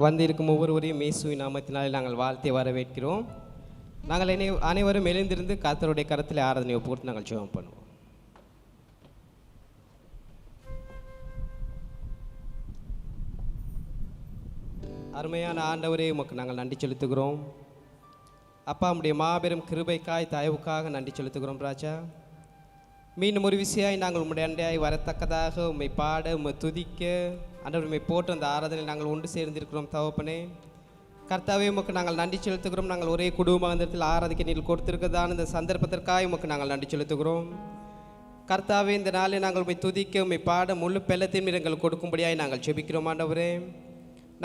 வந்திருக்கும் ஒவ்வொருவரையும் இயேசுவின் நாமத்தினாலே நாங்கள் வாழ்த்தி வரவேற்கிறோம். நாங்கள் அனைவரும் எழுந்திருந்து கர்த்தருடைய கரத்தில் ஆராதனையை போட்டு நாங்கள் ஜெபம் பண்ணுவோம். அருமையான ஆண்டவரே, உமக்கு நாங்கள் நன்றி செலுத்துகிறோம். அப்பா, உம்முடைய மாபெரும் கிருபைக்காய் தயவுக்காக நன்றி செலுத்துகிறோம் ராஜா. மீண்டும் ஒரு விஷயமாய் நாங்கள் உம்முடைய அண்டையாய் வரத்தக்கதாக உம்மை பாட, உம்மை துதிக்க, ஆண்டவர் உம்மை போட்டு அந்த ஆராதனையில் நாங்கள் ஒன்று சேர்ந்திருக்கிறோம் தகப்பனே. கர்த்தாவே, உமக்கு நாங்கள் நன்றி செலுத்துகிறோம். நாங்கள் ஒரே குடும்பத்தில் ஆராதிக்க நீர் கொடுத்திருக்கிறதான இந்த சந்தர்ப்பத்திற்காக உமக்கு நாங்கள் நன்றி செலுத்துகிறோம். கர்த்தாவே, இந்த நாளில் நாங்கள் உம்மை துதிக்க, உம்மை பாட முழு பெல்லத்தின் மீது எங்களுக்கு கொடுக்கும்படியாய் நாங்கள் ஜெபிக்கிறோம் ஆண்டவரே.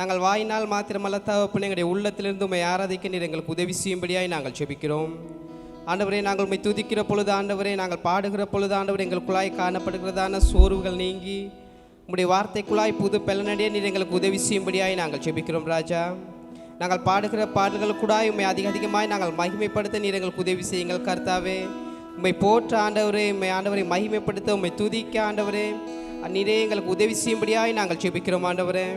நாங்கள் வாயினால் மாத்திரமல்ல தகப்பனே, எங்களுடைய உள்ளத்திலிருந்து உம்மை ஆராதிக்க நீர் எங்களுக்கு உதவி செய்யும்படியாய் நாங்கள் ஜெபிக்கிறோம் ஆண்டவரே. நாங்கள் உம்மை துதிக்கிற பொழுது ஆண்டவரே, நாங்கள் பாடுகிற பொழுது ஆண்டவரே, எங்களுக்குள்ளாய் காணப்படுகிறதான சோர்வுகள் நீங்கி உம்முடைய வார்த்தைக்குள்ளாய் புது பெலனடியே நீர் எங்களுக்கு உதவி செய்யும்படியாய் நாங்கள் ஜெபிக்கிறோம் ராஜா. நாங்கள் பாடுகிற பாடல்களுக்குள்ளாய் உம்மை அதிகமாய் நாங்கள் மகிமைப்படுத்த நீர் எங்களுக்கு உதவி செய்யுங்கள் கர்த்தாவே. உம்மை போற்ற ஆண்டவரே, உம்மை ஆண்டவரை மகிமைப்படுத்த, உம்மை துதிக்க ஆண்டவரே நீரே எங்களுக்கு உதவி செய்யும்படியாய் நாங்கள் ஜெபிக்கிறோம் ஆண்டவரே.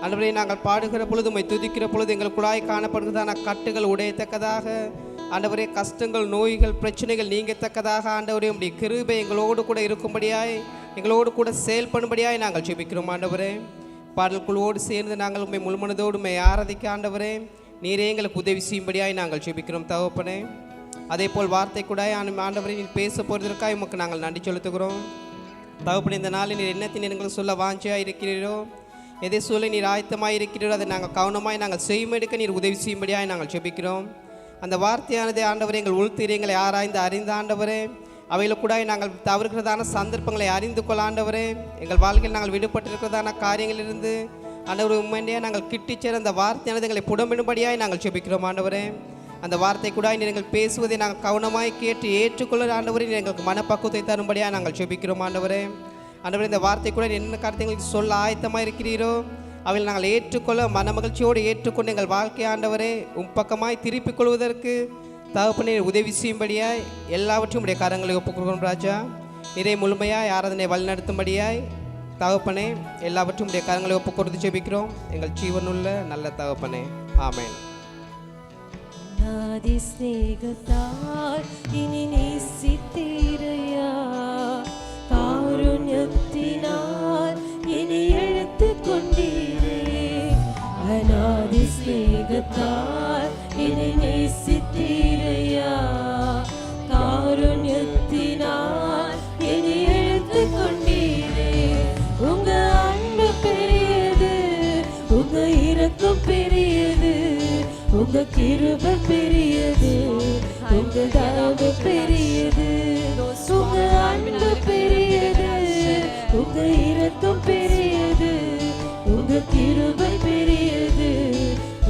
ஆண்டவரே, நாங்கள் பாடுகிற பொழுது உம்மை துதிக்கிற பொழுது எங்களுக்குள்ளாய் காணப்படுகிறதான கட்டுகள் உடையத்தக்கதாக ஆண்டவரே, கஷ்டங்கள் நோய்கள் பிரச்சனைகள் நீங்கத்தக்கதாக ஆண்டவரே, உம்முடைய கிருபை எங்களோடு கூட இருக்கும்படியாய் எங்களோடு கூட செயல்படும்படியாய் நாங்கள் ஜெபிக்கிறோம் ஆண்டவரே. பாடல்குழுவோடு சேர்ந்து நாங்கள் உம்மை முழுமனதோடு உம்மை ஆராதிக்க ஆண்டவரே நீரே எங்களுக்கு உதவி செய்யும்படியாய் நாங்கள் ஜெபிக்கிறோம் தகப்பனே. அதே போல் வார்த்தை கூட ஆண்டவரே நீர் பேச போகிறதற்காக உமக்கு நாங்கள் நன்றி செலுத்துகிறோம் தகப்பனே. இந்த நாளில் நீர் என்னத்தின் எங்களுக்கு சொல்ல வாஞ்சியாக இருக்கிறீரோ, எதை சொல்ல நீர் ஆயத்தமாக இருக்கிறீரோ அதை நாங்கள் கவனமாய் நாங்கள் செய்யுமெடுக்க நீர் உதவி செய்யும்படியாய் நாங்கள் ஜெபிக்கிறோம். அந்த வார்த்தையானது ஆண்டவரே எங்கள் உள்தீரியங்களை ஆராய்ந்து அறிந்த ஆண்டவரே, அவையில் கூட நாங்கள் தவறுகிறதான சந்தர்ப்பங்களை அறிந்து கொள்ள ஆண்டவரே, எங்கள் வாழ்க்கையில் நாங்கள் விடுபட்டிருக்கிறதான காரியங்களிலிருந்து ஆண்டவர் உண்மையாக நாங்கள் கிட்டிச்சேர அந்த வார்த்தையானது எங்களை புடம்பிடும்படியாய் நாங்கள் ஜெபிக்கிறோம் ஆண்டவரே. அந்த வார்த்தை கூட நீங்கள் பேசுவதை நாங்கள் கவனமாய் கேட்டு ஏற்றுக்கொள்ள ஆண்டவரே நீர் எங்களுக்கு மனப்பக்குவத்தை தரும்படியாக நாங்கள் ஜெபிக்கிறோம் ஆண்டவரே. ஆண்டவரே, இந்த வார்த்தை கூட என்ன காரியங்களுக்கு சொல்ல ஆயத்தமாக இருக்கிறீரோ அவையில் நாங்கள் ஏற்றுக்கொள்ள மனமகிழ்ச்சியோடு ஏற்றுக்கொண்டு எங்கள் வாழ்க்கை ஆண்டவரே பக்கமாய் திருப்பிக் கொள்வதற்கு தகப்பனே உதவி செய்யும்படியாய் எல்லாவற்றையும் உடைய கரங்களை ஒப்புக்கொள்கிறோம் ராஜா. நிறைய முழுமையாய் ஆராதனை வழிநடத்தும்படியாய் தகப்பனே எல்லாவற்றையும் உடைய கரங்களை ஒப்புக்கொடுத்து ஜெபிக்கிறோம் எங்கள் ஜீவனுள்ள நல்ல தகப்பனே, ஆமென். இனி நேசித்தீரையா, காருண்யத்தினால் இனி எழுத்து கொண்டீரே. அநாதி ஸ்நேகத்தால் இனி நேசித்தீரையா, காருண்யத்தினால் இனி எழுத்து கொண்டீரே. உங்க அன்பு பெரியது, உங்க இரக்கம் பெரியது, உங்க கிருபை பெரியது, உங்க தயவு பெரியது. உங்க அன்பு பெரியது, உங்க இரக்கம் பெரியது, உங்க கிருபை பெரியது,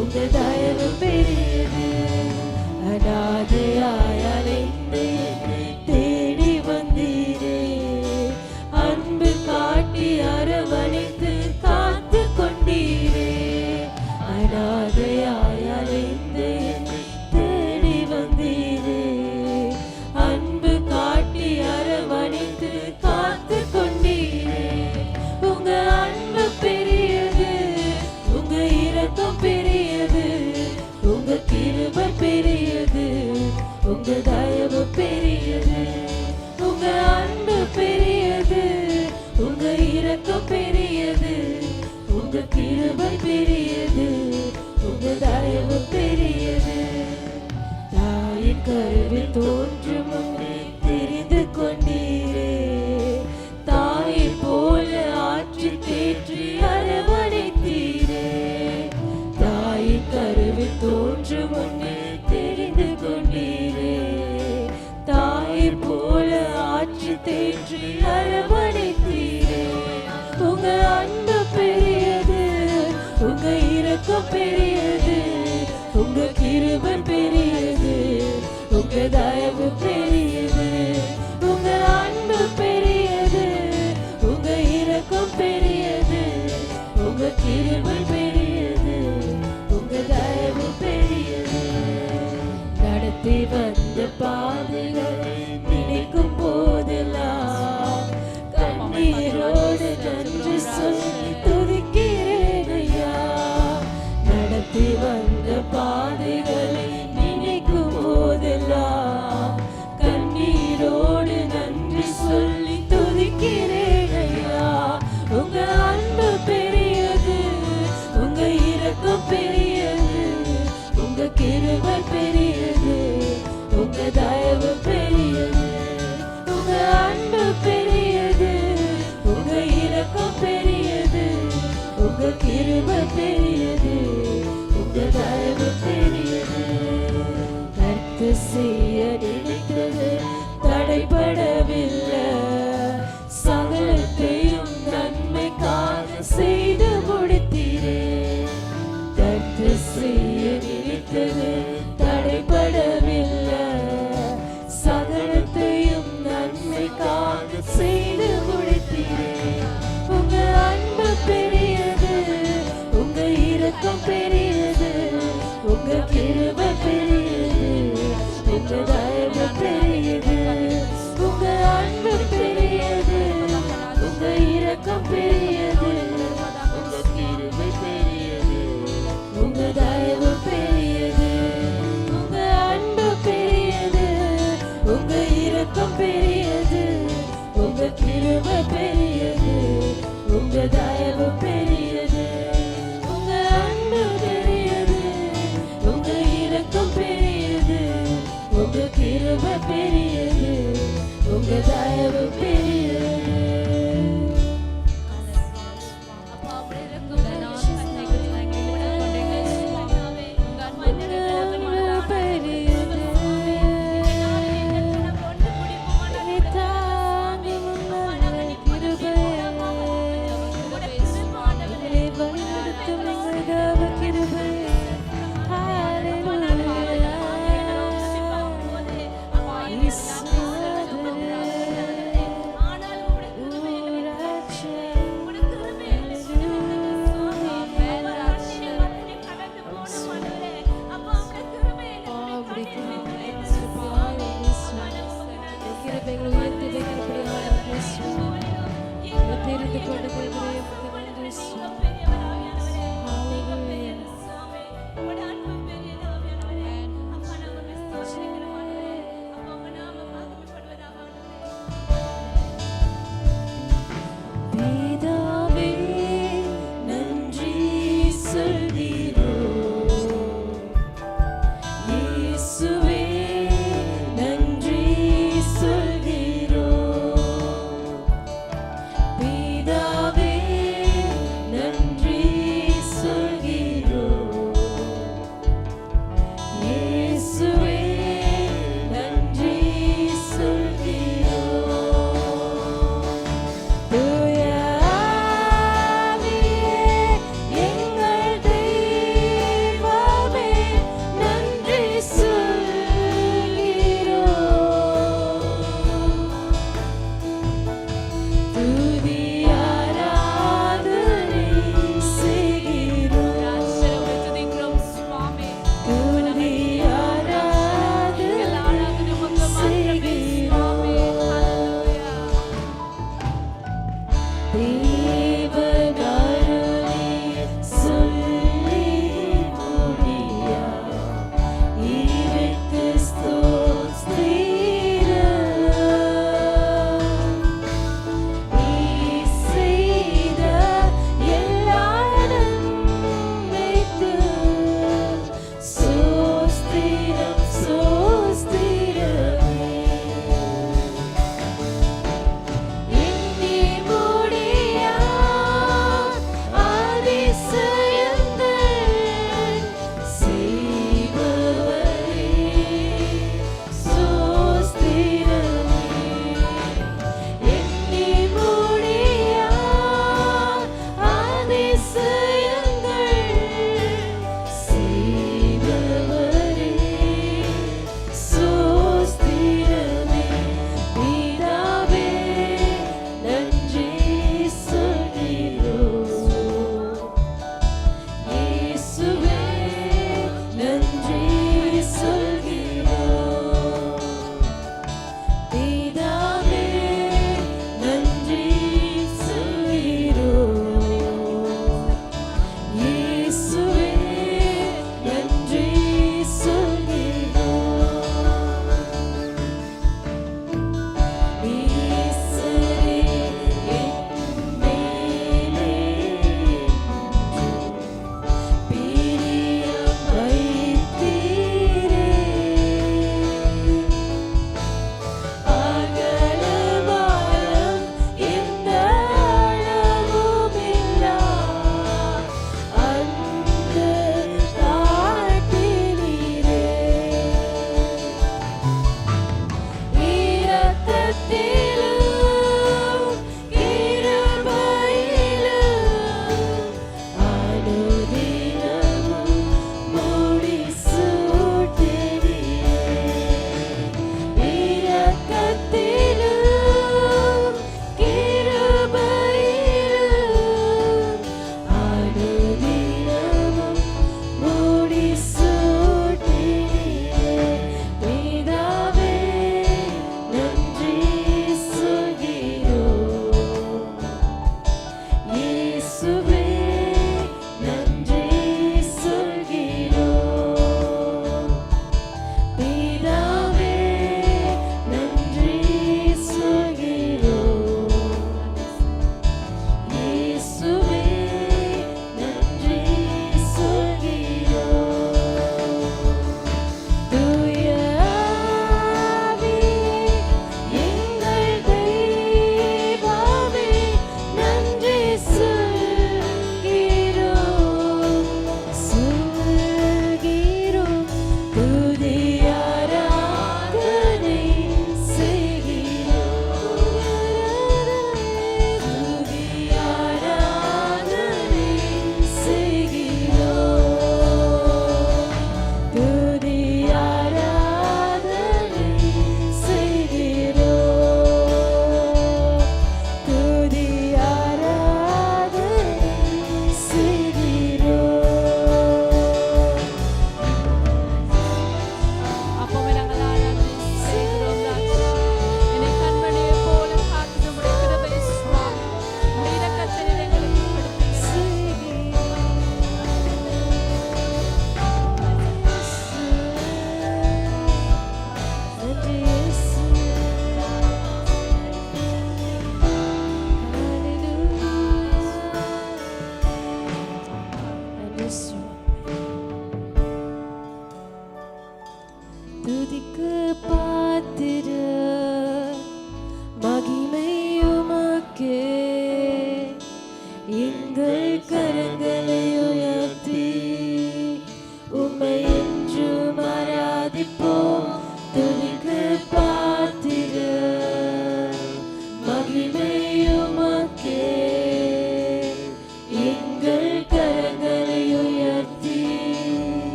உங்க தயவு பெரியது. அநாதையாய் அலைந்து தேடி வந்தீரே, அன்பு காட்டி அரவணைத்து காத்து கொண்டீரே. அநாதையாய் அலைந்து தேடி வந்தீரே, அன்பு காட்டி அரவணைத்து காத்து கொண்டீரே. உங்க அன்பு பெரியது, உங்க இரக்கம் பெரியது, உங்க கிருபை பெரியது, உங்க தயவு பெரியது. உங்க அன்பு பெரியது, உங்க இரக்கம் பெரியது, உங்க கிருபை பெரியது, உங்க தயவு பெரியது. தாயின் கருவில் தோன்றும் முன்னே தெரிந்து கொண்டீரே, தாயை போல ஆற்றி தேற்றி அரவணைத்தீரே. தாயின் கருவில் தோன்றும் முன்னே தெரிந்து கொண்டீரே, தாயை போல ஆற்றி தேற்றி அரவணைத்தீரே. உங்க அன்பு பெரியது, உங்க இரக்கம் பெரியது, உங்க கிருபை பெரியது, உங்க தயவு பெரியது. உங்க அன்பு பெரியது, உங்க இரக்கம் பெரியது, உங்க கிருபை பெரியது, உங்க தயவு பெரியது. நடத்தி வந்த பாதைகளை நினைக்கும் போதெல்லாம் கண்ணீரோடு நன்றி சொல்லி துதிக்கிறேன் ஐயா. கிருபை பெரியது, உங்க தயவு பெரியது. கர்த்தர் செய்ய நினைத்தது தடைபடவில்லை, சகலத்தையும் நன்மைக்காக செய்து முடித்தீரே. கர்த்தர் செய்ய நினைத்தது தடைபடவில்லை, சகலத்தையும் நன்மைக்காக செய்து முடித்தீரே. உங்க அன்பு பெரியது, உங்க இரக்கம் பெரியது, உங்க கிருபை பெரியது, உங்க தயவு பெரியது. உங்க அன்பு பெரியது, உங்க இரக்கம் பெரியது, உங்க கிருபை பெரியது, உங்க தயவு பெரியது. உங்க அன்பு பெரியது, உங்க இரக்கம் பெரியது, உங்க கிருபை பெரியது, உங்க தயவு பெரியது. உங்க அன்பு பெரியது, உங்க இரக்கம் பெரியது, உங்க கிருபை பெரியது, உங்க தயவு பெரியது. உங்க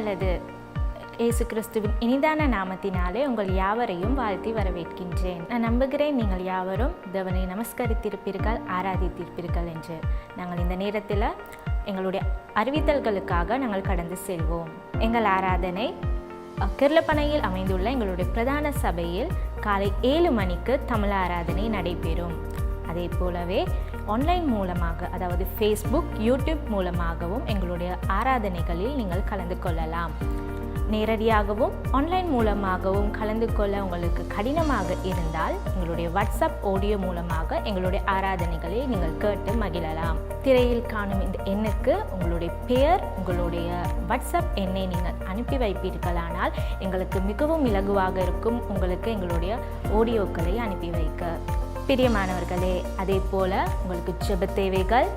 அல்லது இயேசு கிறிஸ்துவின் இனிதான நாமத்தினாலே உங்கள் யாவரையும் வாழ்த்தி வரவேற்கின்றேன். நான் நம்புகிறேன் நீங்கள் யாவரும் தேவனை நமஸ்கரித்திருப்பீர்கள், ஆராதித்திருப்பீர்கள் என்று. நாங்கள் இந்த நேரத்தில் எங்களுடைய அறிவித்தல்களுக்காக நாங்கள் கடந்து செல்வோம். எங்கள் ஆராதனை கிருளப்பனையில் அமைந்துள்ள எங்களுடைய பிரதான சபையில் காலை 7 மணிக்கு தமிழ் ஆராதனை நடைபெறும். அதே போலவே ஆன்லைன் மூலமாக, அதாவது ஃபேஸ்புக், யூடியூப் மூலமாகவும் எங்களுடைய ஆராதனைகளில் நீங்கள் கலந்து கொள்ளலாம். நேரடியாகவும் ஆன்லைன் மூலமாகவும் கலந்து கொள்ள உங்களுக்கு கடினமாக இருந்தால் எங்களுடைய வாட்ஸ்அப் ஆடியோ மூலமாக எங்களுடைய ஆராதனைகளை நீங்கள் கேட்டு மகிழலாம். திரையில் காணும் இந்த எண்ணுக்கு உங்களுடைய பெயர், உங்களுடைய வாட்ஸ்அப் எண்ணை நீங்கள் அனுப்பி வைப்பீர்களானால் எங்களுக்கு மிகவும் இலகுவாக இருக்கும் உங்களுக்கு எங்களுடைய ஆடியோக்களை அனுப்பி வைக்க. பிரியமானவர்களே, அதே போல உங்களுக்கு ஜெப தேவைகள்,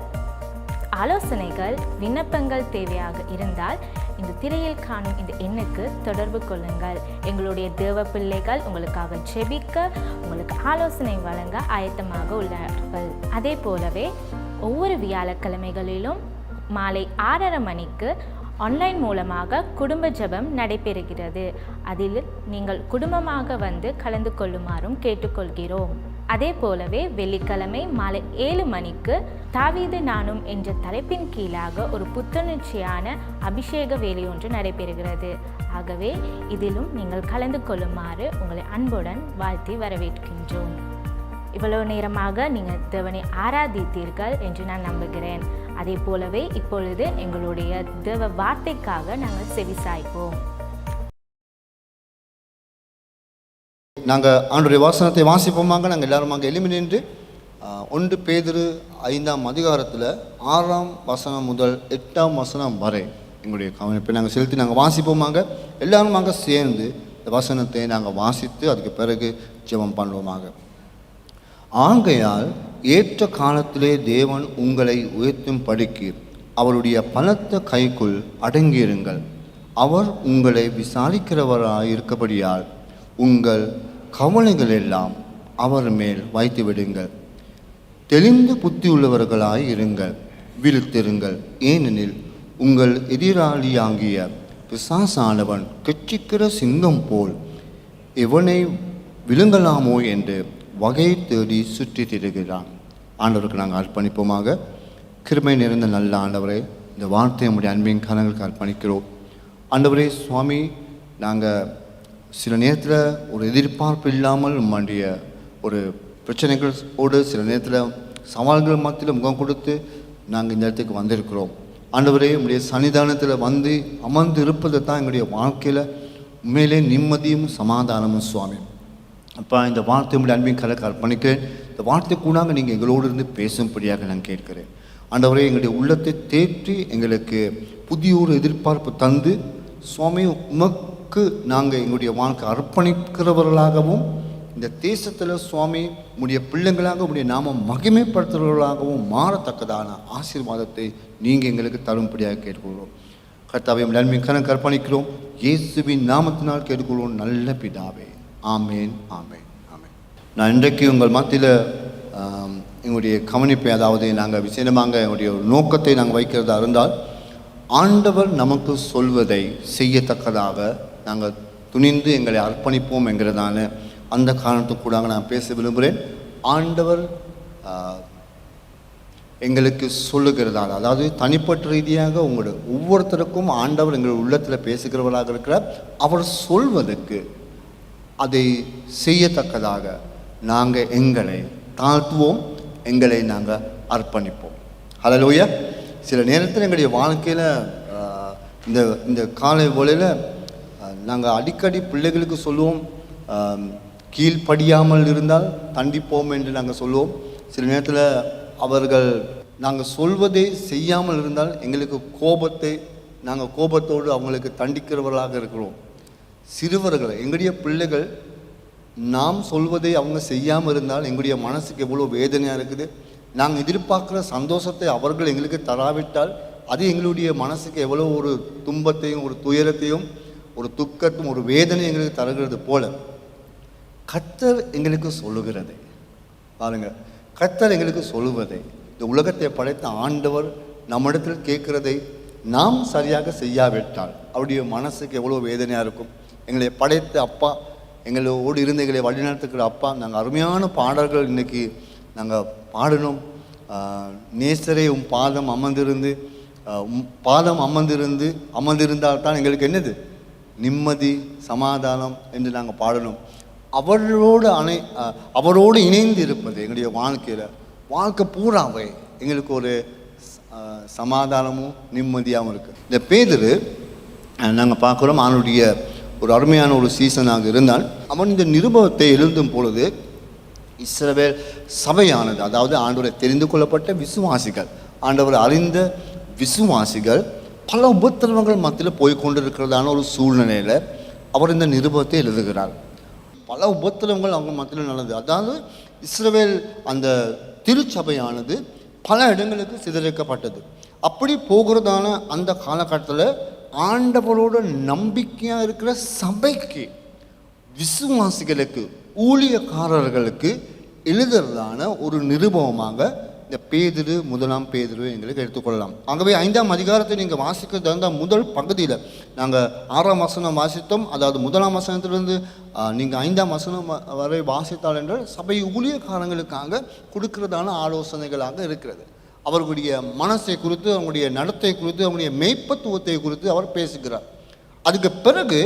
ஆலோசனைகள், விண்ணப்பங்கள் தேவையாக இருந்தால் இந்த திரையில் காணும் இந்த எண்ணுக்கு தொடர்பு கொள்ளுங்கள். எங்களுடைய தேவ பிள்ளைகள் உங்களுக்காக ஜெபிக்க, உங்களுக்கு ஆலோசனை வழங்க ஆயத்தமாக உள்ளார்கள். அதே போலவே ஒவ்வொரு வியாழக்கிழமைகளிலும் மாலை 6:30 மணிக்கு ஆன்லைன் மூலமாக குடும்ப ஜெபம் நடைபெறுகிறது. அதில் நீங்கள் குடும்பமாக வந்து கலந்து கொள்ளுமாறும் கேட்டுக்கொள்கிறோம். அதே போலவே வெள்ளிக்கிழமை மாலை 7 மணிக்கு தாவீது நானும் என்ற தலைப்பின் கீழாக ஒரு புத்துணர்ச்சியான அபிஷேக வேலை ஒன்று நடைபெறுகிறது. ஆகவே இதிலும் நீங்கள் கலந்து கொள்ளுமாறு உங்களை அன்புடன் வாழ்த்தி வரவேற்கின்றோம். இவ்வளவு நேரமாக நீங்கள் தேவனை ஆராதித்தீர்கள் என்று நான் நம்புகிறேன். அதே போலவே இப்பொழுது எங்களுடைய தேவ வார்த்தைக்காக நாங்கள் செவிசாய்ப்போம். நாங்கள் ஆண்டுடைய வாசனத்தை வாசிப்போமாங்க. நாங்கள் எல்லாருமாக எழும்பி நின்று 1 பேதுரு 5ஆம் அதிகாரத்தில் 6ஆம் வசனம் முதல் 8ஆம் வசனம் வரை எங்களுடைய கவனிப்பை நாங்கள் செலுத்தி நாங்கள் வாசிப்போமாங்க. எல்லாருமாக சேர்ந்து இந்த வசனத்தை நாங்கள் வாசித்து அதுக்கு பிறகு ஜெபம் பண்ணுவோமாக. ஆகையால் ஏற்ற காலத்திலே தேவன் உங்களை உயர்த்தும் படிக்கு அவருடைய பலத்த கைக்குள் அடங்கியிருங்கள். அவர் உங்களை விசாரிக்கிறவராய் இருக்கபடியால் உங்கள் கவலைகள் எல்லாம் அவர் மேல் வைத்து விடுங்கள். தெளிந்த புத்தி உள்ளவர்களாய் இருங்கள், விழித்திருங்கள். ஏனெனில் உங்கள் எதிராளியாகிய பிசாசானவன் கெச்சிக்கிற சிங்கம் போல் எவனை விழுங்கலாமோ என்று வகை தேடி சுற்றி திரிகிறான். ஆண்டவருக்கு நாங்கள் அர்ப்பணிப்போமாக. கிருபை நிறைந்த நல்ல ஆண்டவரே, இந்த வார்த்தை நம்முடைய அன்பின் கரங்களுக்கு அர்ப்பணிக்கிறோம். ஆண்டவரே சுவாமி, நாங்கள் சில நேரத்தில் ஒரு எதிர்பார்ப்பு இல்லாமல் நம்முடைய ஒரு பிரச்சனைகளோடு சில நேரத்தில் சவால்கள் மத்தியில் முகம் கொடுத்து நாங்கள் இந்த இடத்துக்கு வந்திருக்கிறோம். ஆண்டவரே, நம்முடைய சன்னிதானத்தில் வந்து அமர்ந்து இருப்பது தான் எங்களுடைய வாழ்க்கையில் உண்மையிலே நிம்மதியும் சமாதானமும் சுவாமி. அப்போ இந்த வார்த்தை நம்முடைய அன்பின் கரங்களுக்கு அர்ப்பணிக்கிறேன். இந்த வார்த்தை கூட நீங்கள் எங்களோடு இருந்து பேசும்படியாக நான் கேட்கிறேன். ஆண்டவரே, எங்களுடைய உள்ளத்தை தேற்றி எங்களுக்கு புதிய ஒரு எதிர்பார்ப்பு தந்து சுவாமி உமக்கு நாங்கள் எங்களுடைய வாழ்க்கை அர்ப்பணிக்கிறவர்களாகவும் இந்த தேசத்தில் சுவாமி உடைய பிள்ளைங்களாக உடைய நாம மகிமைப்படுத்துகிறவர்களாகவும் மாறத்தக்கதான ஆசீர்வாதத்தை நீங்கள் எங்களுக்கு தரும்படியாக கேட்டுக்கொள்கிறோம். கர்த்தாவே, நன்மை கணக்கு அர்ப்பணிக்கிறோம். இயேசுவின் நாமத்தினால் கேட்டுக்கொள்வோம் நல்ல பிதாவே. ஆமேன், ஆமேன், ஆமேன். நான் இன்றைக்கு உங்கள் மத்தியில் எங்களுடைய கவனிப்பை, அதாவது நாங்கள் விசேஷமாக எங்களுடைய நோக்கத்தை நாங்கள் வைக்கிறதா இருந்தால், ஆண்டவர் நமக்கு சொல்வதை செய்யத்தக்கதாக நாங்கள் துணிந்து எங்களை அர்ப்பணிப்போம் என்கிறதான அந்த காரணத்துக்கு கூட நான் பேச விரும்புகிறேன். ஆண்டவர் எங்களுக்கு சொல்லுகிறதால, அதாவது தனிப்பட்ட ரீதியாக உங்களுடைய ஒவ்வொருத்தருக்கும் ஆண்டவர் எங்கள் உள்ளத்தில் பேசுகிறவராக இருக்கிறார். அவர் சொல்வதற்கு அதை செய்யத்தக்கதாக நாங்கள் எங்களை தாழ்த்துவோம், எங்களை நாங்கள் அர்ப்பணிப்போம். ஹல்லேலூயா. சில நேரத்தில் எங்களுடைய வாழ்க்கையில் இந்த காலை வேளையில் நாங்கள் அடிக்கடி பிள்ளைகளுக்கு சொல்லுவோம், கீழ்ப்படியாமல் இருந்தால் தண்டிப்போம் என்று நாங்கள் சொல்லுவோம். சில நேரத்தில் அவர்கள் நாங்கள் சொல்வதை செய்யாமல் இருந்தால் எங்களுக்கு நாங்கள் கோபத்தோடு அவங்களுக்கு தண்டிக்கிறவர்களாக இருக்கிறோம். சிறுவர்கள், எங்களுடைய பிள்ளைகள் நாம் சொல்வதை அவங்க செய்யாமல் இருந்தால் எங்களுடைய மனசுக்கு எவ்வளோ வேதனையாக இருக்குது. நாங்கள் எதிர்பார்க்குற சந்தோஷத்தை அவர்கள் எங்களுக்கு தராவிட்டால் அது எங்களுடைய மனசுக்கு எவ்வளோ ஒரு துன்பத்தையும் ஒரு துயரத்தையும் ஒரு துக்கத்தையும் ஒரு வேதனையும் எங்களுக்கு தருகிறது போல கர்த்தர் எங்களுக்கு சொல்லுகிறது. பாருங்கள், கர்த்தர் எங்களுக்கு சொல்லுவதை, இந்த உலகத்தை படைத்த ஆண்டவர் நம்மிடத்தில் கேட்கிறதை நாம் சரியாக செய்யாவிட்டால் அவருடைய மனசுக்கு எவ்வளோ வேதனையாக இருக்கும். எங்களை படைத்த அப்பா, எங்களோடு இருந்து எங்களை வழிநடத்துக்கிற அப்பா, நாங்கள் அருமையான பாடல்கள் இன்றைக்கி நாங்கள் பாடணும். நேசரே உம் பாதம் அமர்ந்திருந்து அமர்ந்திருந்தால் தான் எங்களுக்கு என்னது நிம்மதி சமாதானம் என்று நாங்கள் பாடணும். அவரோடு இணைந்து இருப்பது எங்களுடைய வாழ்க்கை பூராவே எங்களுக்கு ஒரு சமாதானமும் நிம்மதியாகவும் இருக்குது. இந்த பேதுரு நாங்கள் பார்க்குறோம், அவனுடைய ஒரு அருமையான ஒரு சீசனாக இருந்தால் அவன் இந்த நிருபத்தை எழுதும் பொழுது இஸ்ரவேல் சபையானது, அதாவது ஆண்டவரை தெரிந்து கொள்ளப்பட்ட விசுவாசிகள், ஆண்டவர் அறிந்த விசுவாசிகள் பல உபத்திரவங்கள் மத்தியில் போய் கொண்டிருக்கிறதான ஒரு சூழ்நிலையில் அவர் இந்த நிருபத்தை எழுதுகிறார். பல உபத்திரவங்கள் அவங்க மத்தியில் நடந்தது. அதாவது இஸ்ரவேல் அந்த திருச்சபையானது பல இடங்களுக்கு சிதறிக்கப்பட்டது. அப்படி போகிறதான அந்த காலகட்டத்தில் ஆண்டவரோட நம்பிக்கையாக இருக்கிற சபைக்கு, விசுவாசிகளுக்கு, ஊழியக்காரர்களுக்கு எழுதுறதான ஒரு நிருபமாக இந்த பேதுரு, 1 பேதுரு எங்களுக்கு எடுத்துக்கொள்ளலாம். ஆகவே 5ஆம் அதிகாரத்தை நீங்கள் வாசிக்க தகுந்த முதல் பகுதியில் நாங்கள் 6ஆம் வசனம் வாசித்தோம். அதாவது 1ஆம் வசனத்திலிருந்து நீங்கள் 5ஆம் வசனம் வரை வாசித்தால் என்றால் சபை ஊழியக்காரங்களுக்காக கொடுக்கிறதான ஆலோசனைகளாக இருக்கிறது. அவர்களுடைய மனசை குறித்து, அவங்களுடைய நடத்தை குறித்து, அவங்களுடைய மெய்ப்பத்துவத்தை குறித்து அவர் பேசுகிறார். அதுக்கு பிறகு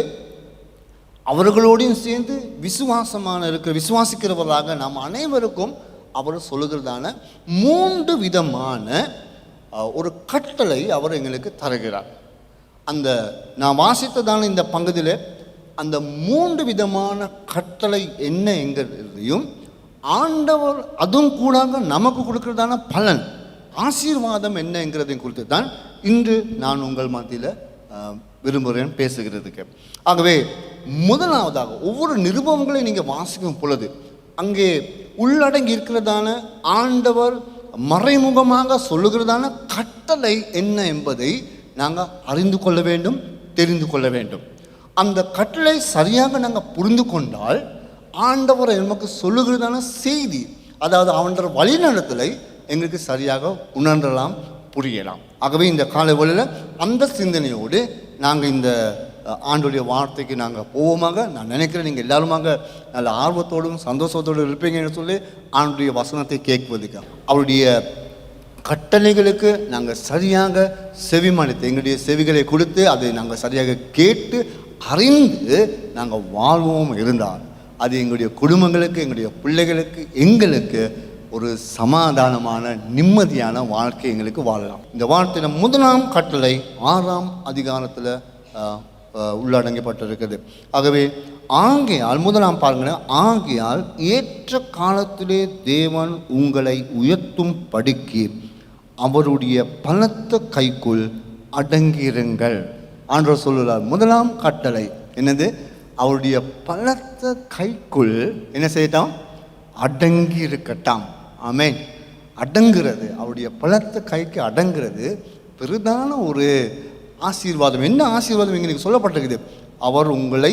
அவர்களோடையும் சேர்ந்து விசுவாசிக்கிறவர்களாக நாம் அனைவருக்கும் அவர் சொல்லுகிறதான 3 விதமான ஒரு கட்டளை அவர் எங்களுக்கு தருகிறார். அந்த நான் வாசித்ததான இந்த பகுதியில் அந்த 3 விதமான கட்டளை என்ன என்கிறதையும் ஆண்டவர் அதுவும் கூட நமக்கு கொடுக்கிறதான பலன், ஆசீர்வாதம் என்ன என்கிறதையும் குறித்து தான் இன்று நான் உங்கள் மத்தியில் விரும்புகிறேன் பேசுகிறதுக்கு. ஆகவே முதலாவதாக ஒவ்வொரு நிருபங்களை நீங்கள் வாசிக்கும் பொழுது அங்கே உள்ளடங்கி இருக்கிறதான ஆண்டவர் மறைமுகமாக சொல்லுகிறதான கட்டளை என்ன என்பதை நாங்கள் அறிந்து கொள்ள வேண்டும், தெரிந்து கொள்ள வேண்டும். அந்த கட்டளை சரியாக நாங்கள் புரிந்து கொண்டால் ஆண்டவர் நமக்கு சொல்லுகிறதான செய்தி, அதாவது அவனோட வழிநடத்தலை எங்களுக்கு சரியாக உணரலாம், புரியலாம். ஆகவே இந்த காலை வேளையில் அந்த சிந்தனையோடு நாங்கள் இந்த ஆண்டுடைய வார்த்தைக்கு நாங்கள் போவோமாக. நான் நினைக்கிறேன் நீங்கள் எல்லாருமாக நல்ல ஆர்வத்தோடும் சந்தோஷத்தோடு இருப்பீங்கன்னு சொல்லி ஆண்டுடைய வசனத்தை கேட்பதுக்கு, அவருடைய கட்டளைகளுக்கு நாங்கள் சரியாக செவிமடுத்து, எங்களுடைய செவிகளை கொடுத்து அதை நாங்கள் சரியாக கேட்டு அறிந்து நாங்கள் வாழ்வோம் இருந்தால் அது எங்களுடைய குடும்பங்களுக்கு, எங்களுடைய பிள்ளைகளுக்கு, எங்களுக்கு ஒரு சமாதானமான நிம்மதியான வாழ்க்கை எங்களுக்கு வாழலாம். இந்த வார்த்தையில் 1ஆம் கட்டளை 6ஆம் அதிகாரத்தில் உள்ளடங்கப்பட்டிருக்கிறது. ஆகவே ஆகையால் 1ஆம் பாருங்கள், ஆகையால் ஏற்ற காலத்திலே தேவன் உங்களை உயர்த்தும் படிக்கு அவருடைய பலத்த கைக்குள் அடங்கியிருங்கள். ஆண்டவர் சொல்லுகிறார், 1ஆம் கட்டளை என்னது? அவருடைய பலத்த கைக்குள் என்ன செய்யட்டாம்? அடங்கி இருக்கட்டாம். ஆமென். அடங்குறது, அவருடைய பலத்த கைக்கு அடங்குறது பெரிதான ஒரு ஆசீர்வாதம். என்ன ஆசீர்வாதம் எங்களுக்கு சொல்லப்பட்டிருக்குது? அவர் உங்களை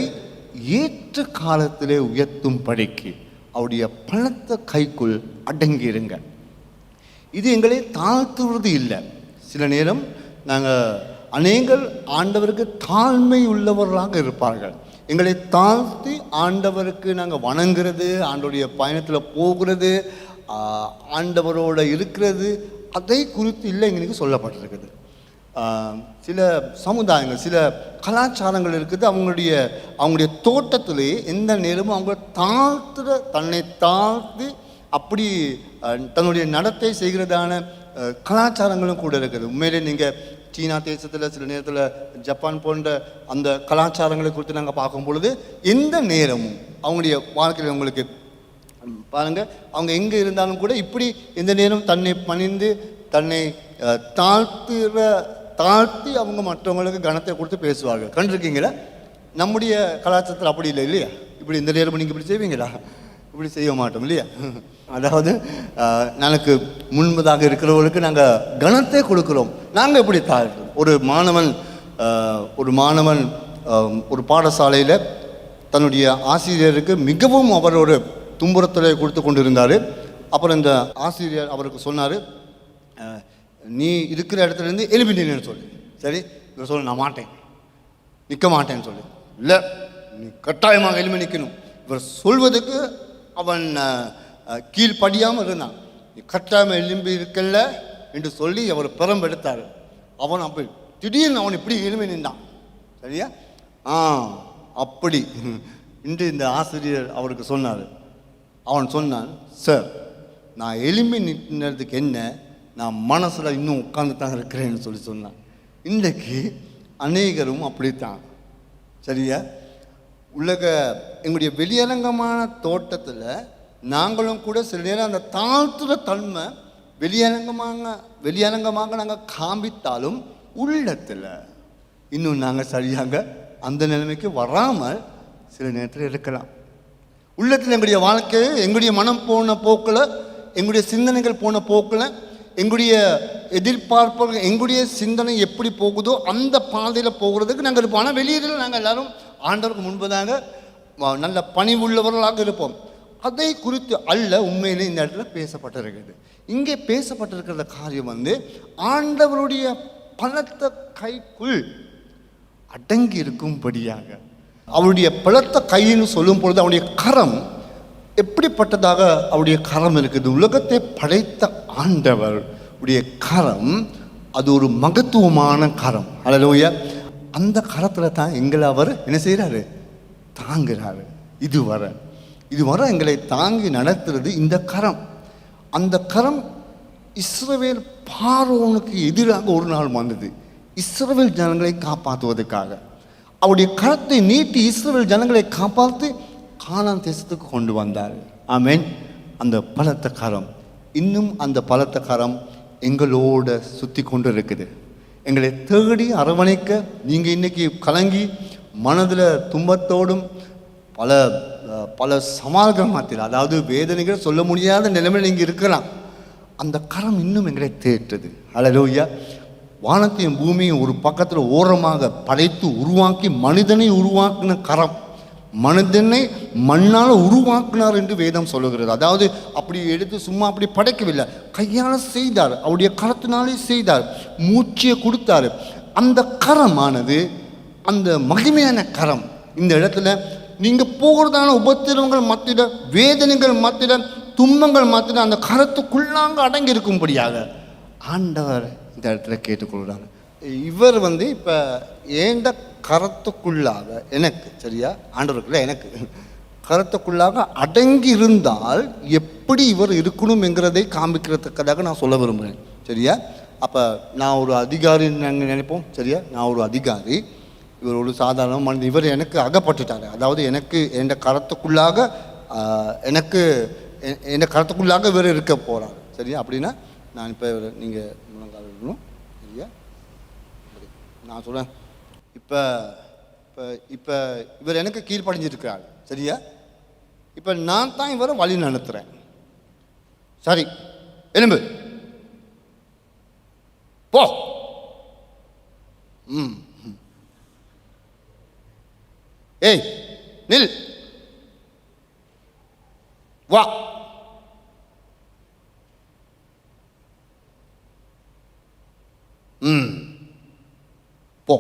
ஏற்ற காலத்திலே உயர்த்தும் படிக்கு அவருடைய பலத்த கைக்குள் அடங்கியிருங்க. இது எங்களை தாழ்த்துவது இல்லை. சில நேரம் நாங்கள் அநேகர் ஆண்டவருக்கு தாழ்மை உள்ளவர்களாக இருப்பார்கள். எங்களை தாழ்த்தி ஆண்டவருக்கு நாங்கள் வணங்குறது, ஆண்டவருடைய பயணத்தில் போகிறது, ஆண்டவரோடு இருக்கிறது, அதை குறித்து இல்லை எங்களுக்கு சொல்லப்பட்டிருக்குது. சில சமுதாயங்கள், சில கலாச்சாரங்கள் இருக்குது. அவங்களுடைய தோட்டத்திலேயே எந்த நேரமும் அவங்க தன்னை தாழ்த்தி அப்படி தன்னுடைய நடத்தை செய்கிறதான கலாச்சாரங்களும் கூட இருக்குது. உண்மையிலே நீங்கள் சீனா தேசத்தில், சில நேரத்தில் ஜப்பான் போன்ற அந்த கலாச்சாரங்களை குறித்து நாங்கள் பார்க்கும் பொழுது எந்த நேரமும் அவங்களுடைய வாழ்க்கையில் உங்களுக்கு பாருங்கள், அவங்க எங்கே இருந்தாலும் கூட இப்படி எந்த நேரம் தன்னை பணிந்து தன்னை தாழ்த்தி அவங்க மற்றவங்களுக்கு கனத்தை கொடுத்து பேசுவார்கள். கண்டிருக்கீங்களா? நம்முடைய கலாச்சாரத்தில் அப்படி இல்லை இல்லையா? இப்படி இந்த நேரம் நீங்கள் இப்படி செய்வீங்களா? இப்படி செய்ய மாட்டோம் இல்லையா? அதாவது எனக்கு முன்பதாக இருக்கிறவர்களுக்கு நாங்கள் கனத்தை கொடுக்குறோம். நாங்கள் எப்படி தாழ்த்தோம்? ஒரு மாணவன் ஒரு பாடசாலையில் தன்னுடைய ஆசிரியருக்கு மிகவும் அவர் ஒரு துன்புறுத்தலை கொடுத்து கொண்டு இருந்தார். அப்புறம் இந்த ஆசிரியர் அவருக்கு சொன்னார், நீ இருக்கிற இடத்துலேருந்து எழுப்பினேன்னு சொல்லி. சரி, இவர் சொல்ல நான் மாட்டேன், நிற்க மாட்டேன்னு சொல்லி. இல்லை, நீ கட்டாயமாக எழுமி நிற்கணும். இவர் சொல்வதுக்கு அவன் கீழ்ப்படியாமல் இருந்தான். நீ கட்டாயமாக எழும்பி இருக்கல என்று சொல்லி அவர் பெரும்பெடுத்தார். அவன் அப்படி திடீர்னு அவன் இப்படி எழுமி நின்றான். சரியா? அப்படி இன்று இந்த ஆசிரியர் அவருக்கு சொன்னார். அவன் சொன்னான், சார் நான் எழும்பி நின்றதுக்கு என்ன, நான் மனசில் இன்னும் உட்கார்ந்து தான் இருக்கிறேன்னு சொல்லி சொன்னான். இன்றைக்கு அநேகரும் அப்படித்தான். சரியா? எங்களுடைய வெளியரங்கமான தோட்டத்தில் நாங்களும் கூட சில நேரம் அந்த தாழ்த்துற தன்மை வெளியரங்கமாக நாங்கள் காண்பித்தாலும் உள்ளத்தில் இன்னும் நாங்கள் சரியாக அந்த நிலைமைக்கு வராமல் சில நேரத்தில் இருக்கலாம். உள்ளத்தில் எங்களுடைய வாழ்க்கை, எங்களுடைய மனம் போன போக்கில், எங்களுடைய சிந்தனைகள் போன போக்கில், எங்களுடைய எதிர்பார்ப்புகள், எங்களுடைய சிந்தனை எப்படி போகுதோ அந்த பாதையில் போகிறதுக்கு நாங்கள் இருப்போம். ஆனால் வெளியில் நாங்கள் எல்லாரும் ஆண்டவருக்கு முன்பதாக நல்ல பணிவுள்ளவர்களாக இருப்போம். அதை குறித்து அல்ல உண்மையிலே இந்த இடத்துல பேசப்பட்டிருக்கிறது. இங்கே பேசப்பட்டிருக்கிற காரியம் ஆண்டவருடைய பலத்த கைக்குள் அடங்கி இருக்கும்படியாக. அவருடைய பலத்த கைன்னு சொல்லும் பொழுது அவருடைய கரம் எப்படிப்பட்டதாக அவருடைய கரம் இருக்குது. உலகத்தை படைத்த ஆண்டவர் உடைய கரம் அது ஒரு மகத்துவமான கரம். அல்லேலூயா. அந்த கரத்தில் தான் எங்களை அவர் என்ன செய்கிறாரு, தாங்குகிறாரு. இதுவரை எங்களை தாங்கி நடத்துறது இந்த கரம். அந்த கரம் இஸ்ரவேல் பார்வோனுக்கு எதிராக ஒரு நாள் வந்தது, இஸ்ரவேல் ஜனங்களை காப்பாற்றுவதற்காக. அவருடைய கரத்தை நீட்டி இஸ்ரவேல் ஜனங்களை காப்பாற்றி கானான் தேசத்துக்கு கொண்டு வந்தார். ஆமென். அந்த பலத்த கரம் இன்னும் அந்த பலத்த கரம் எங்களோட சுற்றி கொண்டு இருக்குது. எங்களை தேடி அரவணைக்க நீங்கள் இன்றைக்கி கலங்கி மனதில் துன்பத்தோடும் பல சவால்கள் மாற்றில, அதாவது வேதனைகள் சொல்ல முடியாத நிலைமையில் நீங்கள் இருக்கலாம். அந்த கரம் இன்னும் எங்களை தேற்றுது. அல்லேலூயா. வானத்தையும் பூமியும் ஒரு பக்கத்தில் ஓரமாக படைத்து உருவாக்கி மனிதனை உருவாக்கின கரம், மனிதனை மண்ணால் உருவாக்கினார் என்று வேதம் சொல்லுகிறது. அதாவது அப்படி எடுத்து சும்மா அப்படி படைக்கவில்லை, கையால் செய்தார், அவருடைய கரத்தினாலே செய்தார், மூச்சியை கொடுத்தார். அந்த கரமானது அந்த மகிமையான கரம் இந்த இடத்துல நீங்கள் போகிறதான உபத்திரவங்கள் மத்தியில், வேதனைகள் மத்தியில், துன்பங்கள் மத்தியில் அந்த கரத்துக்குள்ளாங்க அடங்கி இருக்கும்படியாக ஆண்டவர் இந்த இடத்துல கேட்டுக்கொள்கிறாங்க. இவர் இப்போ ஏண்ட கரத்துக்குள்ளாக எனக்கு, சரியா, ஆண்டவருக்குள்ள எனக்கு கரத்துக்குள்ளாக அடங்கி இருந்தால் எப்படி இவர் இருக்கணும் என்கிறதை காண்பிக்கிறதுக்காக நான் சொல்ல விரும்புகிறேன். சரியா? அப்போ நான் ஒரு அதிகாரி நாங்கள் நினைப்போம். சரியா? நான் ஒரு அதிகாரி, இவர் ஒரு சாதாரண மனிதன். இவர் எனக்கு அகப்பட்டுட்டார். அதாவது எனக்கு என் கரத்துக்குள்ளாக என் கரத்துக்குள்ளாக இவர் இருக்க போகிறார். சரியா? அப்படின்னா நான் இப்போ நீங்கள் முழங்கால் இருக்கணும். சரியா? நான் சொல்கிறேன், இப்போ இவர் எனக்கு கீழ்ப்படிஞ்சிருக்கிறார். சரியா? இப்போ நான் தான் இவரை வழி நடத்துகிறேன். சரி, எலும்பு போ. ஏய் நில், வா. போ.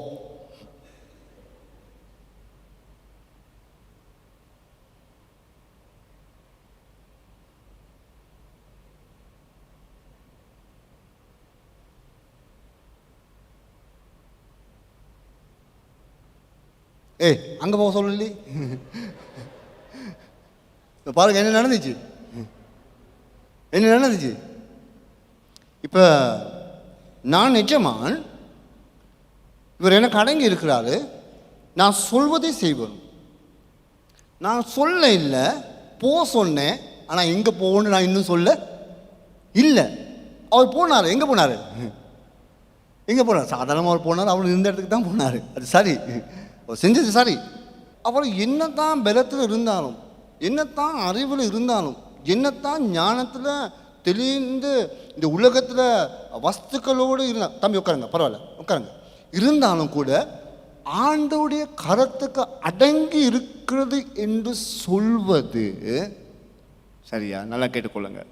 ஏய் அங்கே போக சொல்லி பாருங்க என்ன நடந்துச்சு. இப்போ நான் நிஜமான், இவர் எனக்கு அடங்கி இருக்கிறாரு, நான் சொல்வதை செய்வேன். நான் சொல்ல இல்லை, சொன்னேன். ஆனால் எங்கே போகணும்னு நான் இன்னும் சொல்ல இல்லை. அவர் போனார். எங்கே போனார்? சாதாரணமாக அவர் போனார், அவர் இருந்த இடத்துக்கு தான் போனார். அது சரி, செஞ்சது சரி. அவர் என்னத்தான் பலத்தில் இருந்தாலும், என்னத்தான் அறிவில் இருந்தாலும், என்னத்தான் ஞானத்தில் தெளிந்து இந்த உலகத்தில் வஸ்துக்களோடு இருந்தால், தம்பி உட்காருங்க, பரவாயில்ல உட்காருங்க, இருந்தாலும் கூட ஆண்டவருடைய கரத்துக்கு அடங்கி இருக்கிறது என்று சொல்வது சரியா? நல்லா கேட்டுக்கொள்ளுங்க.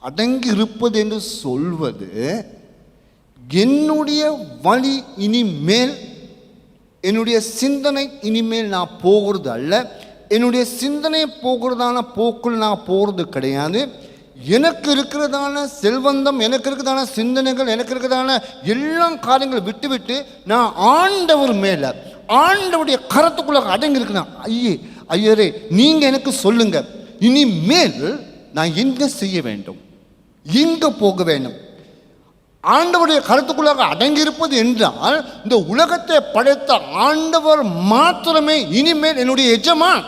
அடங்கி இருப்பது என்று சொல்வது என்னுடைய வழி இனிமேல் என்னுடைய சிந்தனை இனிமேல் நான் போகிறது அல்ல, என்னுடைய சிந்தனை போகிறதான போக்குள் நான் போகிறது கிடையாது. எனக்கு இருக்கிறதான செல்வந்தம், எனக்கு இருக்கிறதான சிந்தனைகள், எனக்கு இருக்கிறதான எல்லா காரியங்களை விட்டு நான் ஆண்டவர் மேலே, ஆண்டவருடைய கரத்துக்குள்ள அடங்கி இருக்கிறேன். ஐயரே நீங்கள் எனக்கு சொல்லுங்க, இனிமேல் நான் எங்கே செய்ய வேண்டும், எங்கே போக வேண்டும்? ஆண்டவருடைய கருத்துக்குள்ளாக அடங்கியிருப்பது என்றால் இந்த உலகத்தை படைத்த ஆண்டவர் மாத்திரமே இனிமேல் என்னுடைய எஜமான்.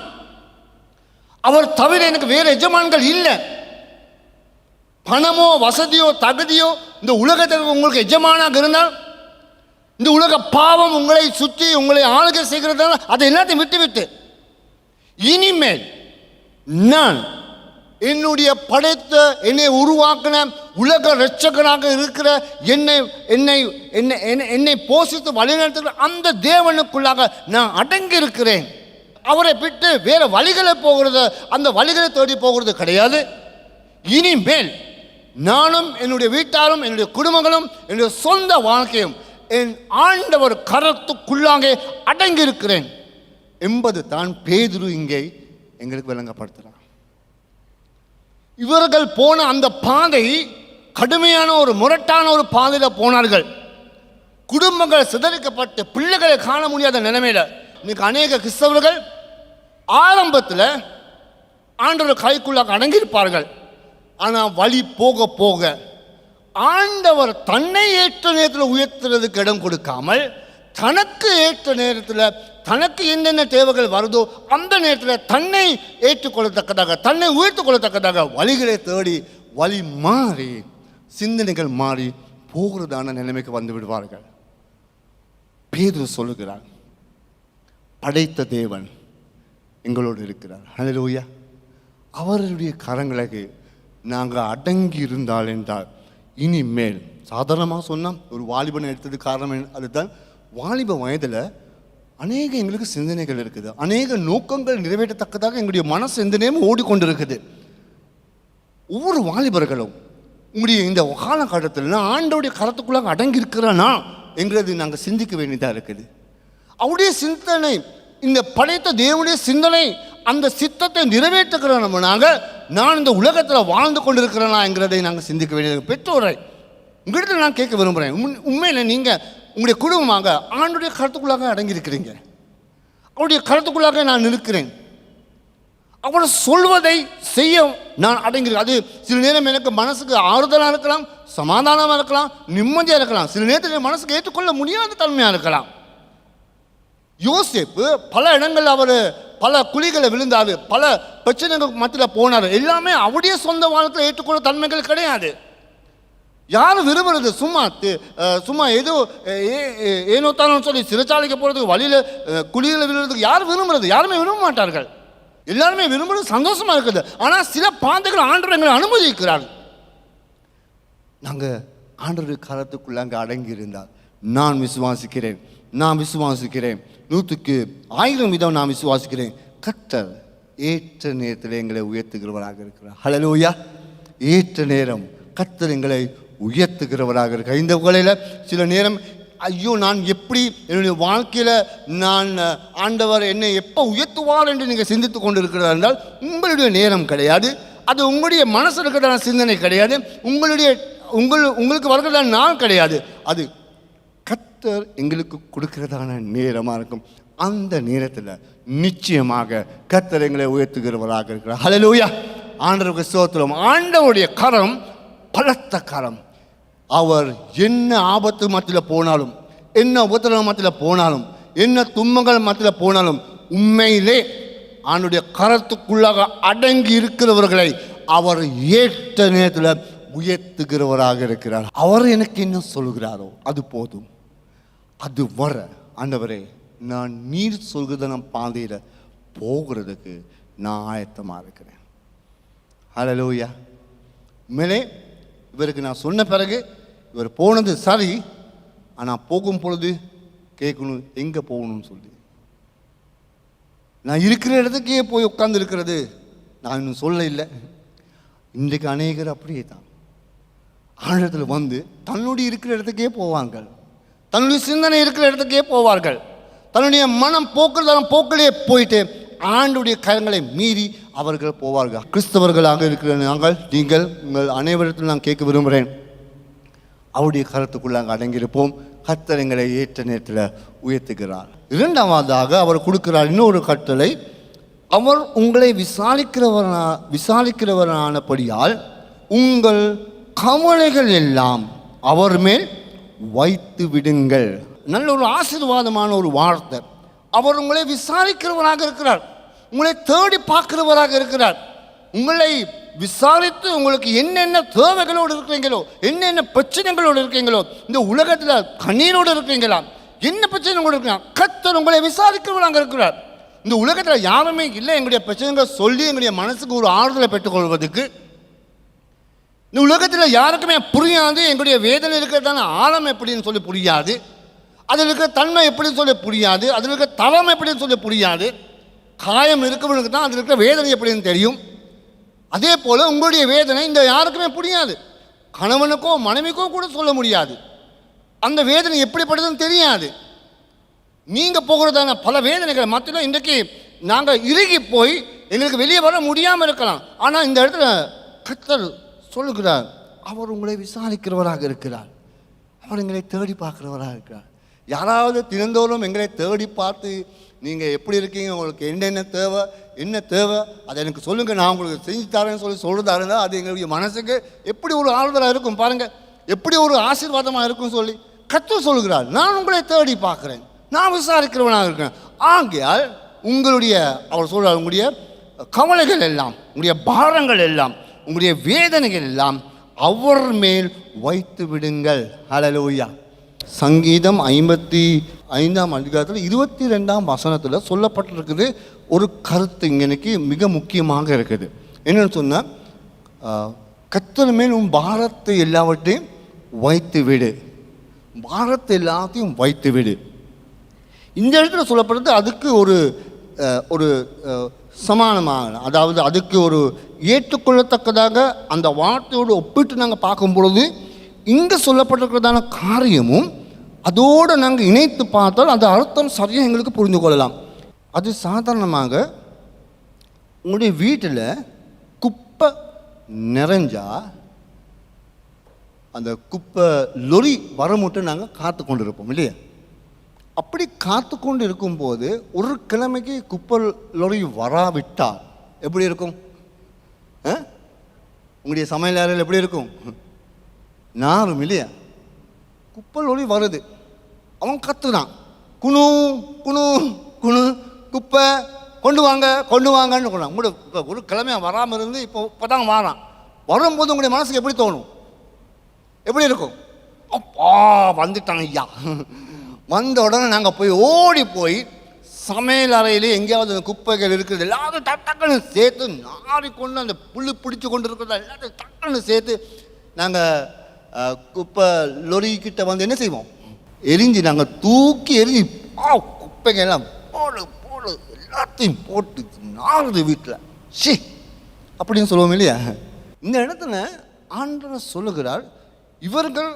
அவர் தவிர எனக்கு வேறு எஜமான்கள் இல்லை. பணமோ வசதியோ தகுதியோ இந்த உலகத்தில் உங்களுக்கு எஜமானாக இருந்தால், இந்த உலக பாவம் உங்களை சுற்றி உங்களை ஆளுகை செய்கிறதால அதை எல்லாத்தையும் விட்டு இனிமேல் நான் என்னுடைய படைத்த என்னை உருவாக்கின உலக இரட்சகராக இருக்கிற என்னை போஷித்து வழிநடத்துகிற அந்த தேவனுக்குள்ளாக நான் அடங்கி இருக்கிறேன். அவரை விட்டு வேற வழிகளை போகிறது, அந்த வழிகளை தேடி போகிறது கிடையாது. இனிமேல் நானும் என்னுடைய வீட்டாரும் என்னுடைய குடும்பங்களும் என்னுடைய சொந்த வாழ்க்கையும் என் ஆண்டவர் கரத்துக்குள்ளாக அடங்கி இருக்கிறேன் என்பது தான் பேதுரு இங்கே எங்களுக்கு விளங்கப்படுத்துகிறார். இவர்கள் போன அந்த பாதை கடுமையான ஒரு முரட்டான ஒரு பாதையில் போனார்கள். குடும்பங்கள் சிதறிக்கப்பட்டு பிள்ளைகளை காண முடியாத நிலைமையில் இன்னைக்கு அநேக கிறிஸ்தவர்கள் ஆரம்பத்தில் ஆண்டவர் கைக்குள்ளாக அடங்கியிருப்பார்கள். ஆனால் வழி போக போக ஆண்டவர் தன்னை ஏற்ற நேரத்தில் உயர்த்துறதுக்கு இடம் கொடுக்காமல் தனக்கு ஏற்ற நேரத்தில் தனக்கு என்னென்ன தேவைகள் வருதோ அந்த நேரத்தில் தன்னை ஏற்றுக்கொள்ளத்தக்கதாக, தன்னை உயர்த்துக் கொள்ளத்தக்கதாக வழிகளை தேடி வழி மாறி சிந்தனைகள் மாறி போகிறதான நிலைமைக்கு வந்து விடுவார்கள். பேதுரு சொல்லுகிறார், படைத்த தேவன் எங்களோடு இருக்கிறார். ஹல்லேலூயா. அவருடைய கரங்களுக்கு நாங்கள் அடங்கி இருந்தால் என்றால் இனிமேல் சாதாரணமாக சொன்னால் ஒரு வாலிபனை எடுத்தது காரணம் அதுதான். வாலிப வயதில் அநேக எங்களுக்கு சிந்தனைகள் இருக்குது, அநேக நோக்கங்கள் நிறைவேற்றத்தக்கதாக எங்களுடைய மன சிந்தனையும் ஓடிக்கொண்டிருக்குது. ஒவ்வொரு வாலிபர்களும் உங்களுடைய இந்த காலகட்டத்தில் நான் ஆண்டோடைய கரத்துக்குள்ளாக அடங்கி இருக்கிறேனா என்கிறது நாங்கள் சிந்திக்க வேண்டியதாக இருக்குது. அவருடைய சிந்தனை, இந்த படைத்த தேவனுடைய சிந்தனை, அந்த சித்தத்தை நிறைவேற்றுகிறவனாக நான் இந்த உலகத்தில் வாழ்ந்து கொண்டிருக்கிறேனா என்கிறதை நாங்கள் சிந்திக்க வேண்டியது. பெற்றோரை உங்களிடத்தில் நான் கேட்க விரும்புகிறேன், உண்மையில் நீங்கள் உங்களுடைய குடும்பமாக ஆண்டுடைய கருத்துக்குள்ளாக அடங்கியிருக்கிறீங்க, அவருடைய கருத்துக்குள்ளாக நான் இருக்கிறேன், அவர் சொல்வதை செய்ய நான் அடங்கியிருக்கேன். அது சில நேரம் எனக்கு மனசுக்கு ஆறுதலாக இருக்கலாம், சமாதானமாக இருக்கலாம், நிம்மதியாக இருக்கலாம், சில நேரத்தில் மனசுக்கு ஏற்றுக்கொள்ள முடியாத தன்மையாக இருக்கலாம். யோசேப்பு பல இடங்கள் அவர் பல குழிகளை விழுந்தார், பல பிரச்சனைகள் மத்தியில் போனார். எல்லாமே அவருடைய சொந்த வாழ்க்கையில் ஏற்றுக்கொள்ள தன்மைகள் கிடையாது. யாரும் விரும்புறது சும்மா ஏதோ ஏனோத்தானு சொல்லி சிறைச்சாலைக்கு போகிறதுக்கு வழியில் குழியில் விழுறதுக்கு யாரும் விரும்புறது? யாருமே விரும்ப மாட்டார்கள். எல்லாருமே விரும்புறது சந்தோஷமாக இருக்குது. ஆனால் சில பாதைகள் ஆண்டவர் எங்களை அனுமதிக்கிறார்கள். நாங்கள் ஆண்டவருடைய காலத்துக்குள்ள அங்கே அடங்கி இருந்தால் நான் விசுவாசிக்கிறேன் 100க்கு 1000 வீதம் நான் விசுவாசிக்கிறேன். கர்த்தர் ஏற்ற நேரத்தில் எங்களை உயர்த்துகிறவராக இருக்கிறார். ஹல்லேலூயா. ஏற்ற நேரம் கர்த்தர் எங்களை உயர்த்துகிறவராக இருக்கிறார். இந்த வேளையில் சில நேரம் ஐயோ நான் எப்படி என்னுடைய வாழ்க்கையில் நான் ஆண்டவர் என்னை எப்போ உயர்த்துவார் என்று நீங்கள் சிந்தித்து கொண்டு இருக்கிறதா என்றால் உங்களுடைய நேரம் கிடையாது, அது உங்களுடைய மனசில் இருக்கிறதான சிந்தனை கிடையாது, உங்களுக்கு வருகிறதான நாள் கிடையாது. அது கர்த்தர் எங்களுக்கு கொடுக்கிறதான நேரமாக இருக்கும். அந்த நேரத்தில் நிச்சயமாக கர்த்தர் எங்களை உயர்த்துகிறவராக இருக்கிறார். ஹல்லேலூயா. ஆண்டவருக்கு ஸ்தோத்திரம். ஆண்டவருடைய கரம் பலத்த கரம். அவர் என்ன ஆபத்து மத்தியில் போனாலும், என்ன உபத்திரவ மத்தியில் போனாலும், என்ன துன்பங்கள் மத்தியில் போனாலும் உண்மையிலே ஆண்டுடைய கரத்துக்குள்ளாக அடங்கி இருக்கிறவர்களை அவர் ஏற்ற நேரத்தில் உயர்த்துகிறவராக இருக்கிறார். அவர் எனக்கு என்ன சொல்கிறாரோ அது போதும். அது வர ஆண்டவரே நான் நீர் சொல்கிறத பாதையில் போகிறதுக்கு நான் ஆயத்தமாக இருக்கிறேன். ஹல்லேலூயா. மேலே இவருக்கு நான் சொன்ன பிறகு இவர் போனது சரி, ஆனால் போகும் பொழுது கேட்கணும் எங்கே போகணும்னு சொல்லி. நான் இருக்கிற இடத்துக்கே போய் உட்கார்ந்து இருக்கிறது நான் இன்னும் சொல்ல இல்லை. இன்றைக்கு அநேகர் அப்படியே தான் ஆழத்தில் வந்து தன்னுடைய இருக்கிற இடத்துக்கே போவாங்க, தன்னுடைய சிந்தனை இருக்கிற இடத்துக்கே போவார்கள், தன்னுடைய மனம் போக்கிலே போயிட்டு ஆண்டுடைய கரங்களை மீறி அவர்கள் போவார்கள். கிறிஸ்தவர்களாக இருக்கிற நீங்கள் உங்கள் அனைவரிடத்தில் நான் கேட்க விரும்புகிறேன், அவருடைய கருத்துக்குள்ள அங்கே அடங்கியிருப்போம். கர்த்தர் எங்களை ஏற்ற நேரத்தில் உயர்த்துகிறார். இரண்டாவதாக அவர் கொடுக்கிறார் இன்னொரு கட்டளை, அவர் உங்களை விசாரிக்கிறவரானபடியால் உங்கள் கவலைகள் எல்லாம் அவர் மேல் வைத்து விடுங்கள். நல்ல ஒரு ஆசீர்வாதமான ஒரு வார்த்தை. அவர் உங்களை விசாரிக்கிறவராக இருக்கிறார், உங்களை தேடி பார்க்கிறவராக இருக்கிறார். உங்களை விசாரித்து உங்களுக்கு என்னென்ன தேவைகளோடு இருக்கிறீங்களோ, என்னென்ன பிரச்சனைகளோடு இருக்கீங்களோ, இந்த உலகத்தில் கண்ணீரோடு இருக்கிறீங்களா, என்ன பிரச்சனைகளோடு இருக்கிறார், கர்த்தர் உங்களை விசாரிக்கிறவராக இருக்கிறார். இந்த உலகத்தில் யாருமே இல்லை எங்களுடைய பிரச்சனைகள் சொல்லி எங்களுடைய மனசுக்கு ஒரு ஆறுதலை பெற்றுக்கொள்வதற்கு. இந்த உலகத்தில் யாருக்குமே புரியாது எங்களுடைய வேதனை இருக்கிறதான ஆழம் எப்படின்னு சொல்லி புரியாது, அதில் இருக்கிற தன்மை எப்படின்னு சொல்லி புரியாது, அதில் இருக்கிற தரம் எப்படின்னு சொல்லி புரியாது. காயம் இருக்கிறவனுக்கு தான் அதில் இருக்கிற வேதனை எப்படின்னு தெரியும். அதே போல் உங்களுடைய வேதனை இந்த யாருக்குமே புரியாது. கணவனுக்கோ மனைவிக்கோ கூட சொல்ல முடியாது. அந்த வேதனை எப்படிப்படுதுன்னு தெரியாது. நீங்கள் போகிறதான பல வேதனைகள் மத்தியில் இன்றைக்கு நாங்கள் இறுகி போய் எங்களுக்கு வெளியே வர முடியாமல் இருக்கலாம். ஆனால் இந்த இடத்துல கர்த்தர் சொல்லுகிறார், அவர் உங்களை விசாரிக்கிறவராக இருக்கிறார், அவர் எங்களை தேடி பார்க்கிறவராக இருக்கிறார். யாராவது தினந்தோறும் எங்களை தேடி பார்த்து நீங்கள் எப்படி இருக்கீங்க, உங்களுக்கு என்னென்ன தேவை, என்ன தேவை அதை எனக்கு சொல்லுங்கள், நான் உங்களுக்கு செஞ்சு தரேன்னு சொல்கிறதா இருந்தால் அது எங்களுடைய மனசுக்கு எப்படி ஒரு ஆறுதலாக இருக்கும் பாருங்கள், எப்படி ஒரு ஆசீர்வாதமாக இருக்கும் சொல்லி கர்த்தர் சொல்கிறார், நான் உங்களை தேடி பார்க்குறேன், நான் விசாரிக்கிறவனாக இருக்கிறேன். ஆகையால் உங்களுடைய அவர் சொல்கிறார், உங்களுடைய கவலைகள் எல்லாம், உங்களுடைய பாரங்கள் எல்லாம், உங்களுடைய வேதனைகள் எல்லாம் அவர் மேல் வைத்து விடுங்கள். ஹல்லேலூயா. சங்கீதம் 55ஆம் அதிகாரத்தில் 22ஆம் வசனத்தில் சொல்லப்பட்டிருக்குது ஒரு கருத்து இன்றைக்கு மிக முக்கியமாக இருக்குது. என்னென்னு சொன்னால், கர்த்தர் மேல் உன் பாரத்தை எல்லாவற்றையும் வைத்து விடு, பாரத்தை எல்லாத்தையும் வைத்து விடு. இந்த இடத்துல சொல்லப்படுறது அதுக்கு ஒரு சமானமாக, அதாவது அதுக்கு ஒரு ஏற்றுக்கொள்ளத்தக்கதாக அந்த வார்த்தையோடு ஒப்பிட்டு நாங்கள் பார்க்கும் பொழுது இங்கே சொல்லப்பட்டிருக்கிறதான காரியமும் அதோடு நாங்கள் இணைத்து பார்த்தால் அது அர்த்தம் சரியாக எங்களுக்கு புரிந்து கொள்ளலாம். அது சாதாரணமாக உங்களுடைய வீட்டில் குப்பை நிறைஞ்சா அந்த குப்பை லொரி வரமுட்டு நாங்கள் காத்து கொண்டு இருப்போம் இல்லையா? அப்படி காத்து கொண்டு இருக்கும்போது ஒரு கிழமைக்கு குப்பை லொரி வராவிட்டால் எப்படி இருக்கும்? உங்களுடைய சமையல் அறையில் எப்படி இருக்கும்? நாரும் இல்லையா? குப்பை லொரி வருது, அவன் கத்துதான், குணு குணு குணு குப்பை கொண்டு வாங்கன்னு கொண்டான். உங்களோட ஒரு கிழமையாக வராமல் இருந்து இப்போ தான் வாரான். வரும்போது உங்களுடைய மனசுக்கு எப்படி தோணும், எப்படி இருக்கும்? அப்பா வந்துட்டாங்க ஐயா. வந்த உடனே நாங்கள் போய் ஓடி போய் சமையல் அறையிலே எங்கேயாவது அந்த குப்பைகள் இருக்கிறது எல்லாத்தையும் டக்குன்னு சேர்த்து நாரிக்கொண்டு அந்த புல்லு பிடிச்சி கொண்டு இருக்கிறத எல்லாத்தையும் டக்குன்னு சேர்த்து நாங்கள் குப்பை லொரிக்கிட்ட வந்து என்ன செய்வோம், எரிஞ்சு நாங்கள் தூக்கி எரிஞ்சு குப்பைங்க எல்லாம் போடு எல்லாத்தையும் போட்டு நாறுது வீட்டில் ஷி அப்படின்னு சொல்லுவோம் இல்லையா? இந்த இடத்துல ஆண்டவர் சொல்லுகிறார், இவர்கள்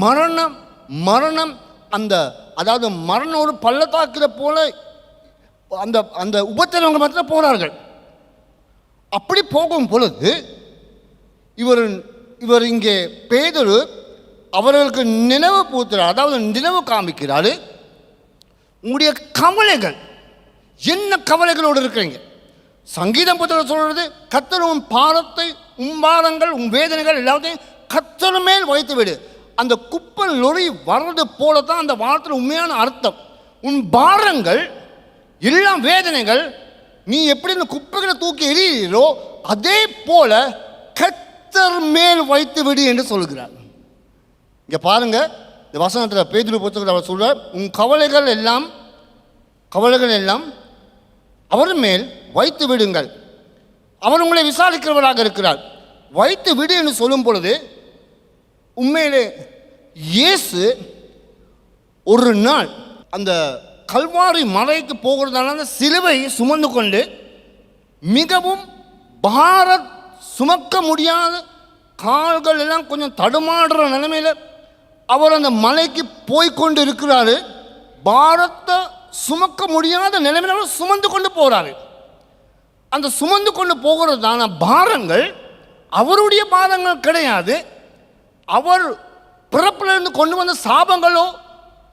மரணம் அந்த அதாவது மரணம் ஒரு பள்ளத்தாக்கிற போல அந்த அந்த உபத்திரவங்க மாத்திரம் போகிறார்கள். அப்படி போகும் பொழுது இவர் இங்கே பேதுரு அவர்களுக்கு நினைவு பூத்துறார், அதாவது நினைவு காமிக்கிறாரு. உங்களுடைய கவலைகள் என்ன கவலைகளோடு இருக்கிறீங்க? சங்கீதம் புத்தகம் சொல்றது, கர்த்தர் உன் பாரத்தை, உன் பாரங்கள், உன் வேதனைகள் எல்லாத்தையும் கர்த்தர் மேல் வைத்து விடு. அந்த குப்பை லொரி வர்றது போல தான் அந்த வார்த்தையில் உண்மையான அர்த்தம். உன் பாரங்கள் எல்லாம் வேதனைகள் நீ எப்படி இந்த குப்பைகளை தூக்கி எறிகிறோ அதே போல கர்த்தர் மேல் வைத்து விடு என்று சொல்கிறார். இங்கே பாருங்க, இந்த வசனத்தில் பேதுரு புத்தகத்தில் அவர் சொல்றார், உன் கவலைகள் எல்லாம் அவர் மேல் வைத்து விடுங்கள், அவர் உங்களை விசாரிக்கிறவராக இருக்கிறார். வைத்து விடு என்று சொல்லும் பொழுது உண்மையிலே இயேசு ஒரு நாள் அந்த கல்வாரி மலைக்கு போகிறதால சிலுவை சுமந்து கொண்டு மிகவும் சுமக்க முடியாத கால்கள் எல்லாம் கொஞ்சம் தடுமாடுற நிலைமையில் அவர் அந்த மலைக்கு போய்கொண்டு இருக்கிறாரு. பாரத்தை சுமக்க முடியாத நிலைமையில அவர் சுமந்து கொண்டு போகிறாரு. அந்த சுமந்து கொண்டு போகிறதான பாரங்கள் அவருடைய பாரங்கள் கிடையாது. அவர் பிறப்பிலிருந்து கொண்டு வந்த சாபங்களோ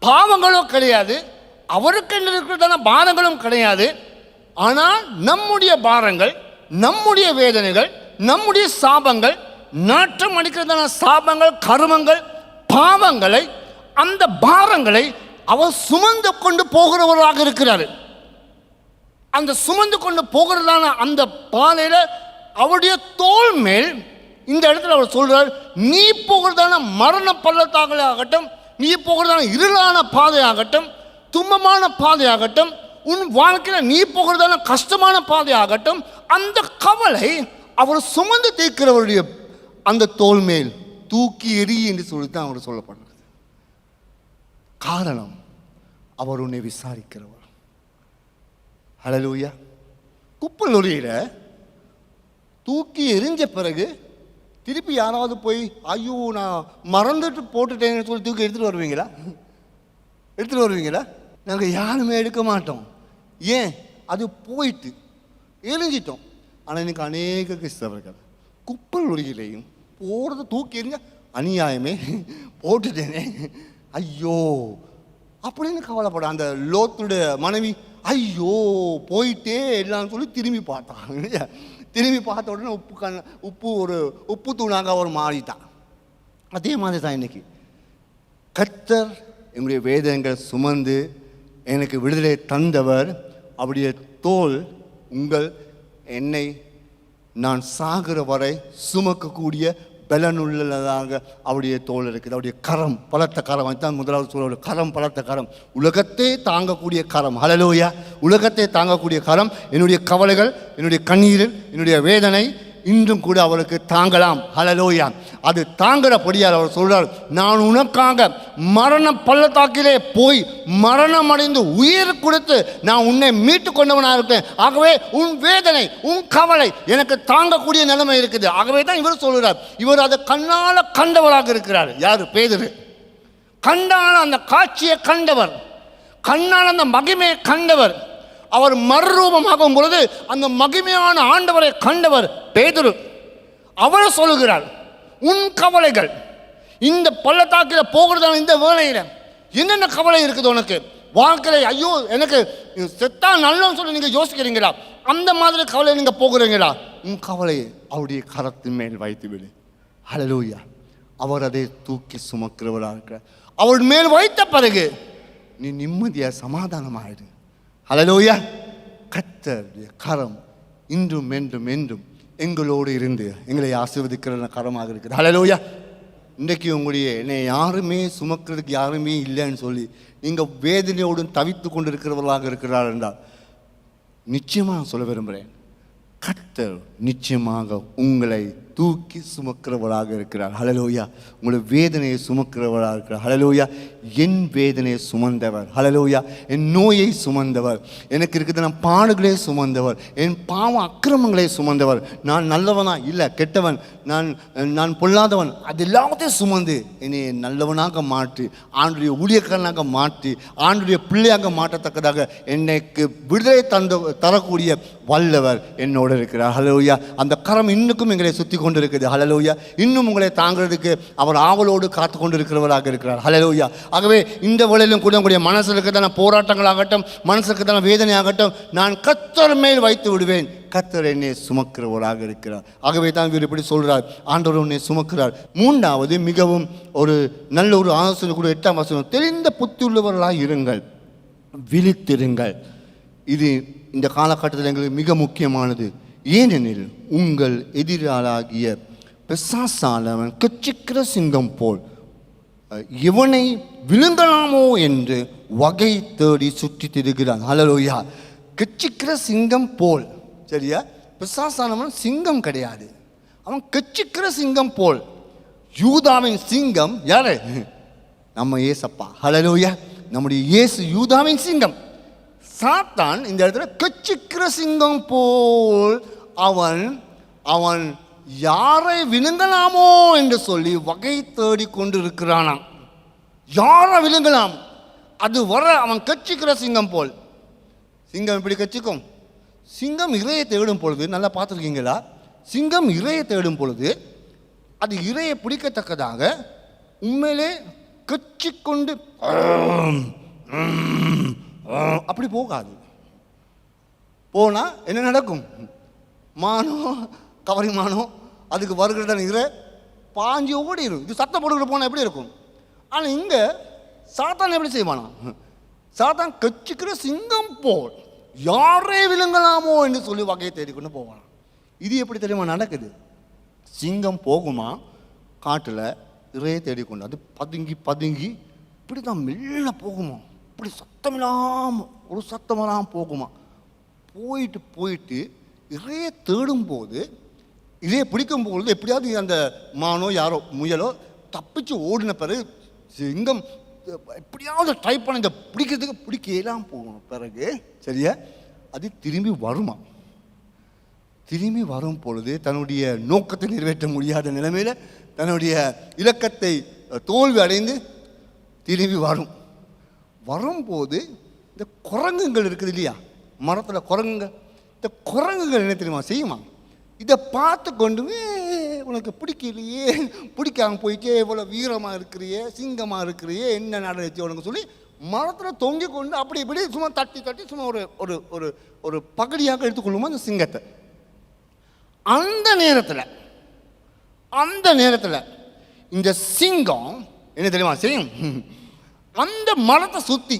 பாவங்களோ கிடையாது. அவருக்கு இருக்கிறதான பாரங்களும் கிடையாது. ஆனால் நம்முடைய பாரங்கள், நம்முடைய வேதனைகள், நம்முடைய சாபங்கள், நாற்றம் அடிக்கிறதான சாபங்கள், கருமங்கள், பாவங்களை, அந்த பாரங்களை அவர் சுமந்து கொண்டு போகிறவராக இருக்கிறார். அந்த சுமந்து கொண்டு போகிறதான அந்த பாதையில் அவருடைய தோள் மேல் இந்த இடத்துல அவர் சொல்றார், நீ போகிறதான மரண பள்ளத்தாகட்டும், நீ போகிறதான இருளான பாதையாகட்டும், துன்பமான பாதையாகட்டும், உன் வாழ்க்கையில் நீ போகிறதான கஷ்டமான பாதையாகட்டும், அந்த கவலை அவர் சுமந்து தீர்க்கிறவருடைய அந்த தோள் மேல் தூக்கி எறி என்று சொல்லித்தான் அவர் சொல்லப்படுறது. காரணம், அவர் உன்னை விசாரிக்கிறவர். ஹல்லேலூயா. குப்பை நொறியில தூக்கி எரிஞ்ச பிறகு திருப்பி யாராவது போய் ஐயோ நான் மறந்துட்டு போட்டுட்டேன்னு சொல்லி தூக்கி எடுத்துகிட்டு வருவீங்களா? எடுத்துகிட்டு வருவீங்களா? நாங்கள் யாருமே எடுக்க மாட்டோம். ஏன்? அது போயிட்டு எரிஞ்சிட்டோம். ஆனால் எனக்கு அநேக கிறிஸ்தவர்கள் குப்பை நொறியிலையும் போகிறத தூக்கி எறிஞ்ச அநியாயமே போட்டுட்டேனே ஐயோ அப்படின்னு கவலைப்பட. அந்த லோத்துடைய மனைவி ஐயோ போயிட்டே இல்லைன்னு சொல்லி திரும்பி பார்த்தாங்க. திரும்பி பார்த்த உடனே உப்பு தூணாக அவர் மாறிட்டான். அதே மாதிரி தான் இன்னைக்கு கர்த்தர் என்னுடைய வேதங்கள் சுமந்து எனக்கு விடுதலை தந்தவர். அவருடைய தோல் என்னை நான் சாகிற வரை சுமக்கக்கூடிய பலனுள்ளதாக அவருடைய தோல் இருக்குது. அவருடைய கரம் பலத்த கரம். அதுதான் முதலாவது சொல்ல, கரம் பலத்த கரம், உலகத்தை தாங்கக்கூடிய கரம். ஹல்லேலூயா. உலகத்தை தாங்கக்கூடிய கரம். என்னுடைய கவலைகள், என்னுடைய கண்ணீரில், என்னுடைய வேதனை இன்றும் கூட அவருக்கு தாங்கலாம். ஹல்லேலூயா. அது தாங்குறபடியால் அவர் சொல்றார், நான் உனக்காக மரண பள்ளத்தாக்கிலே போய் மரணம் அடைந்து உயிர் கொடுத்து நான் உன்னை மீட்டு கொண்டவனாக இருக்கேன். ஆகவே உன் வேதனை, உன் கவலை எனக்கு தாங்கக்கூடிய நிலைமை இருக்குது. ஆகவே தான் இவர் சொல்கிறார், இவர் அதை கண்ணால் கண்டவராக இருக்கிறார். யார்? பேதுரு. கண்ணால் அந்த காட்சியை கண்டவர், கண்ணால் அந்த மகிமையை கண்டவர். அவர் மறுரூபமாகும் பொழுது அந்த மகிமையான ஆண்டவரை கண்டவர் பேதுரு. அவர் சொல்லுகிறார், உன் கவலைகள் இந்த பள்ளத்தாக்கில் போகிறதான இந்த வேளையில் என்னென்ன கவலை இருக்குது உனக்கு வாழ்க்கையில்? ஐயோ எனக்கு செத்தா நல்லன்னு சொல்லி நீங்கள் யோசிக்கிறீங்களா? அந்த மாதிரி கவலை நீங்கள் போகிறீங்களா? உன் கவலையை அவருடைய கரத்தின் மேல் வைத்து விடு. ஹல்லேலூயா. அவர் அதை தூக்கி சுமக்கிறவராக இருக்கிறார். அவர் மேல் வைத்த பிறகு நீ நிம்மதியாக சமாதானமாயிடு. ஹல்லேலூயா. கர்த்தருடைய கரம் இன்றும் என்றும் என்றும் எங்களோடு இருந்து எங்களை ஆசீர்வதிக்கிற கரமாக இருக்குது. ஹல்லேலூயா. இன்றைக்கு உங்களுடைய என்னை யாருமே சுமக்கிறதுக்கு யாருமே இல்லைன்னு சொல்லி நீங்கள் வேதனையோடு தவித்து கொண்டு இருக்கிறவர்களாக இருக்கிறார் என்றால் நிச்சயமாக சொல்ல விரும்புகிறேன், கர்த்தர் நிச்சயமாக உங்களை தூக்கி சுமக்கிறவராக இருக்கிறார். ஹல்லேலூயா. உங்களுடைய வேதனையை சுமக்கிறவராக இருக்கிறார். ஹல்லேலூயா. என் வேதனையை சுமந்தவர். ஹல்லேலூயா. என் நோயை சுமந்தவர், எனக்கு இருக்கிற பாடுகளை சுமந்தவர், என் பாவ அக்கிரமங்களை சுமந்தவர். நான் நல்லவனா இல்லை கெட்டவன், நான் பொல்லாதவன், அது எல்லாத்தையும் சுமந்து என்னை நல்லவனாக மாற்றி ஆண்டுடைய ஊழியக்காரனாக மாற்றி ஆண்டுடைய பிள்ளையாக மாற்றத்தக்கதாக என்னைக்கு விடுதலை தரக்கூடிய வல்லவர் என்னோடு இருக்கிறார். ஹல்லேலூயா. அந்த கரம் இன்னுக்கும் எங்களை சுற்றி கொண்டு இருக்குது. ஹல்லேலூயா. இன்னும் உங்களை தாங்கிறதுக்கு அவர் ஆவலோடு காத்து கொண்டு இருக்கிறவராக இருக்கிறார். ஹல்லேலூயா. ஆகவே இந்த வேளையிலும் கூட உங்களுடைய மனசுக்கு தான போராட்டங்களாகட்டும், மனசுக்கு தான வேதனையாகட்டும், நான் கர்த்தர் மேல் வைத்து விடுவேன். கர்த்தர் என்னை சுமக்கிறவராக இருக்கிறார். ஆகவே தான் இவர் இப்படி சொல்றார், ஆண்டவர் உன்னை சுமக்கிறார். மூன்றாவது மிகவும் ஒரு நல்ல ஒரு ஆலோசனை கூட 8ஆம் வசனம், தெரிந்த புத்தி உள்ளவர்களாக இருங்கள், விழித்திருங்கள். இது இந்த காலகட்டத்தில் எங்களுக்கு மிக முக்கியமானது. ஏனெனில் உங்கள் எதிராளாகிய பிசாசானவன் கச்சிக்கிற சிங்கம் போல் இவனை விழுங்கலாமோ என்று வகை தேடி சுற்றி திரிகிறான். ஹல்லேலூயா. கச்சிக்கிற சிங்கம் போல். சரியா? பிசாசானவன் சிங்கம் கிடையாது, அவன் கச்சிக்கிற சிங்கம் போல். யூதாவின் சிங்கம் யாரு? நம்ம ஏசப்பா. ஹல்லேலூயா. நம்முடைய இயேசு யூதாவின் சிங்கம். சாத்தான் இந்த இடத்துல கச்சிக்கிற சிங்கம் போல் அவன் யாரை விழுங்கலாமோ என்று சொல்லி வகை தேடி கொண்டு இருக்கிறானாம். யாரை விழுங்கலாம்? அது வர அவன் கட்சிக்கிற சிங்கம் போல். சிங்கம் இப்படி கட்சிக்கும். சிங்கம் இரையை தேடும் பொழுது, நல்லா பார்த்துருக்கீங்களா, சிங்கம் இரையை தேடும் பொழுது அது இரையை பிடிக்கத்தக்கதாக உண்மையிலே கட்சிக்கொண்டு அப்படி போகாது. போனால் என்ன நடக்கும்? மானோ கவரி மானோ அதுக்கு வருகிறதான இறை பாஞ்சி ஓடிடும். இது சத்தம் போட்டுக்கிட்டு போனால் எப்படி இருக்கும்? ஆனால் இங்கே சாத்தான் எப்படி செய்வானா? சாத்தான் கட்சிக்கிற சிங்கம் போல் யாரே விழுங்கலாமோ என்று சொல்லி வகையை தேடிக்கொண்டு போவானா. இது எப்படி தெரியுமா நடக்குது? சிங்கம் போகுமா காட்டில் இறையை தேடிக்கொண்டு, அது பதுங்கி பதுங்கி இப்படி தான் மெல்ல போகுமா, இப்படி சத்தமில்லாமல் ஒரு சத்தமெல்லாம் போகுமா. போயிட்டு போயிட்டு இறையை தேடும்போது, இறையை பிடிக்கும்பொழுது எப்படியாவது அந்த மானோ யாரோ முயலோ தப்பிச்சு ஓடின பிறகு சிங்கம் எப்படியாவது ட்ரை பண்ண இந்த பிடிக்கிறதுக்கு பிடிக்கலாம் போகணும். பிறகு சரியா அது திரும்பி வருமா. திரும்பி வரும் பொழுது தன்னுடைய நோக்கத்தை நிறைவேற்ற முடியாத நிலைமையில் தன்னுடைய இலக்கத்தை தோல்வி அடைந்து திரும்பி வரும்போது இந்த குரங்குகள் இருக்குது இல்லையா, மரத்தில் குரங்குகள், இந்த குரங்குகள் என்ன தெரியுமா செய்யுமா? இதை பார்த்து கொண்டு உனக்கு பிடிக்கலையே, பிடிக்காம போயிட்டே, இவ்வளோ வீரமாக இருக்கிறியே, சிங்கமாக இருக்கிறியே, என்ன நடந்துச்சு உனக்கு சொல்லி மரத்தில் தொங்கி கொண்டு அப்படி இப்படி சும்மா தட்டி தட்டி சும்மா ஒரு ஒரு ஒரு ஒரு பகடியாக எடுத்துக்கொள்ளுமா அந்த சிங்கத்தை. அந்த நேரத்தில் இந்த சிங்கம் என்ன தெரியுமா செய்யும்? அந்த மரத்தை சுற்றி,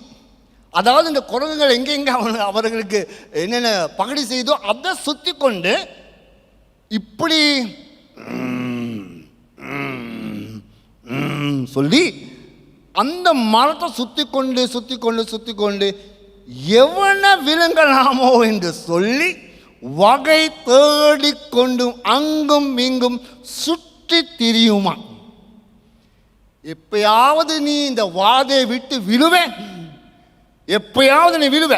அதாவது இந்த குரங்குகள் எங்கெங்கே அவர்களுக்கு என்னென்ன பகடி செய்தோ அதை சுற்றி கொண்டு இப்படி சொல்லி அந்த மரத்தை சுற்றி கொண்டு எவனை விழுங்கலாமோ என்று சொல்லி வகை தேடிக்கொண்டும் அங்கும் இங்கும் சுற்றி திரியுமா. எப்பயாவது நீ இந்த வாதை விட்டு விழுவேன், எப்பயாவது நீ விழுவ,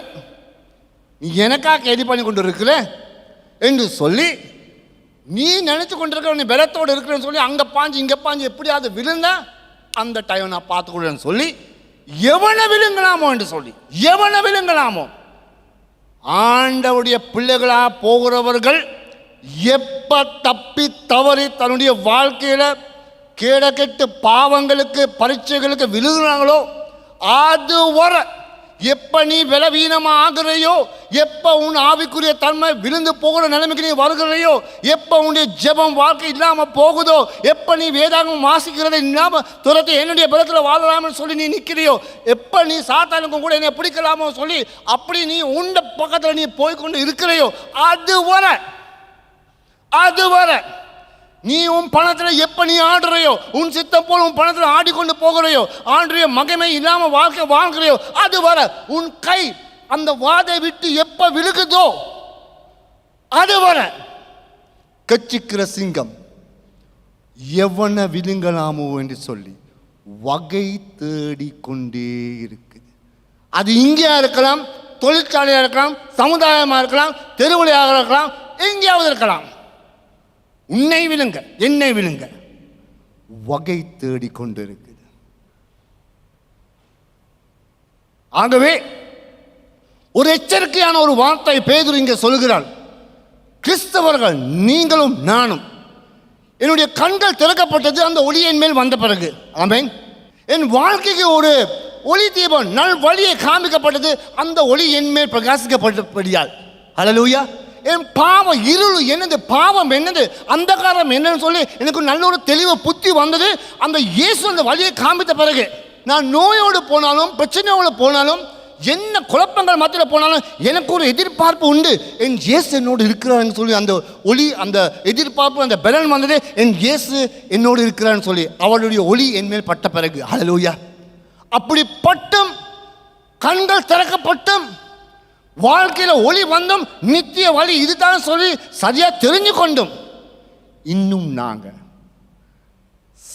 நீ எனக்காக கைது பண்ணி கொண்டு இருக்கிற என்று சொல்லி நீ நினைச்சு கொண்டிருக்கிற, நீ பலத்தோடு இருக்கிறன்னு சொல்லி அங்கே பாஞ்சு இங்கே பாஞ்சு எப்படியாவது விழுந்தா அந்த டைம் நான் பார்த்துக்கொள்றேன்னு சொல்லி எவனை விழுங்கலாமோ என்று சொல்லி, எவனை விழுங்கலாமோ. ஆண்டவருடைய பிள்ளைகளா போகிறவர்கள் எப்ப தப்பி தவறி தன்னுடைய வாழ்க்கையில கேடக்கெட்டு பாவங்களுக்கு பரீட்சைகளுக்கு விழுகிறாங்களோ அது வர, எப்ப நீ பலவீனமா ஆகுறையோ, எப்ப உன் ஆவிக்குரிய தன்மை விழுந்து போகிற நிலைமைக்கு நீ வருகிறையோ, எப்ப உன்னுடைய ஜெபம் வாழ்க்கை இல்லாம போகுதோ, எப்ப நீ வேதாகம் வாசிக்கிறதை இல்லாம துரத்தை என்னுடைய பலத்தில் வாழலாம்னு சொல்லி நீ நிற்கிறியோ, எப்ப நீ சாத்தானுக்கும் கூட என்னை பிடிக்கலாமோ சொல்லி அப்படி நீ உண்ட பக்கத்தில் நீ போய்கொண்டு இருக்கிறையோ அது வர நீ உன் பணத்தில் எப்ப நீ ஆடுறையோ, உன் சித்தம் போல் உன் பணத்தில் ஆடிக்கொண்டு போகிறையோ, ஆண்டுடைய மகிமை இல்லாம வாழ்க்கை வாழ்கிறையோ அது வர உன் கை அந்த வாதை விட்டு எப்ப விழுகுதோ அது வர கட்சிக்கிற சிங்கம் எவனை விழுங்கலாமோ என்று சொல்லி வகை தேடிக்கொண்டே இருக்குது. அது இங்கேயா இருக்கலாம், தொழிற்சாலையாக இருக்கலாம், சமுதாயமாக இருக்கலாம், தெருவிலையாக இருக்கலாம், எங்கேயாவது இருக்கலாம். உன்னை விழுங்க, என்னை விழுங்க வகை தேடிக்கொண்டு இருக்குது. ஆகவே ஒரு எச்சரிக்கையான ஒரு வார்த்தை பேதுரு இங்கே சொல்கிறார். கிறிஸ்தவர்கள் நீங்களும் நானும், என்னுடைய கண்கள் திறக்கப்பட்டது அந்த ஒளியின் மேல் வந்த பிறகு. ஆமென். என் வாழ்க்கைக்கு ஒரு ஒளி தீபம் நல் வழியை காமிக்கப்பட்டது, அந்த ஒளி என் மேல் பிரகாசிக்கப்பட்டபடியால். ஹல்லேலூயா. என் பாவம் இருள் என்னது, பாவம் என்னது, அந்தகாரம் என்னன்னு சொல்லி எனக்கு நல்ல ஒரு தெளிவு புத்தி வந்தது அந்த இயேசு அந்த வழியை காமித்த பிறகு. நான் நோயோடு போனாலும் பிரச்சனையோடு போனாலும் என்ன குழப்பங்கள் மத்தியில் போனாலும் எனக்கு ஒரு எதிர்பார்ப்பு உண்டு, என் இயேசு என்னோடு இருக்கிறான்னு சொல்லி அந்த ஒளி, அந்த எதிர்பார்ப்பு, அந்த பலன் வந்தது, என் இயேசு என்னோடு இருக்கிறான்னு சொல்லி அவளுடைய ஒளி என் மேல் பட்ட பிறகு. ஹல்லேலூயா. அப்படி பட்டும் கண்கள் திறக்கப்பட்டும் வாழ்க்கையில ஒளி வந்தும் நித்திய வழி இதுதான் சொல்லி சரியா தெரிஞ்சு கொண்டும் இன்னும் நாங்க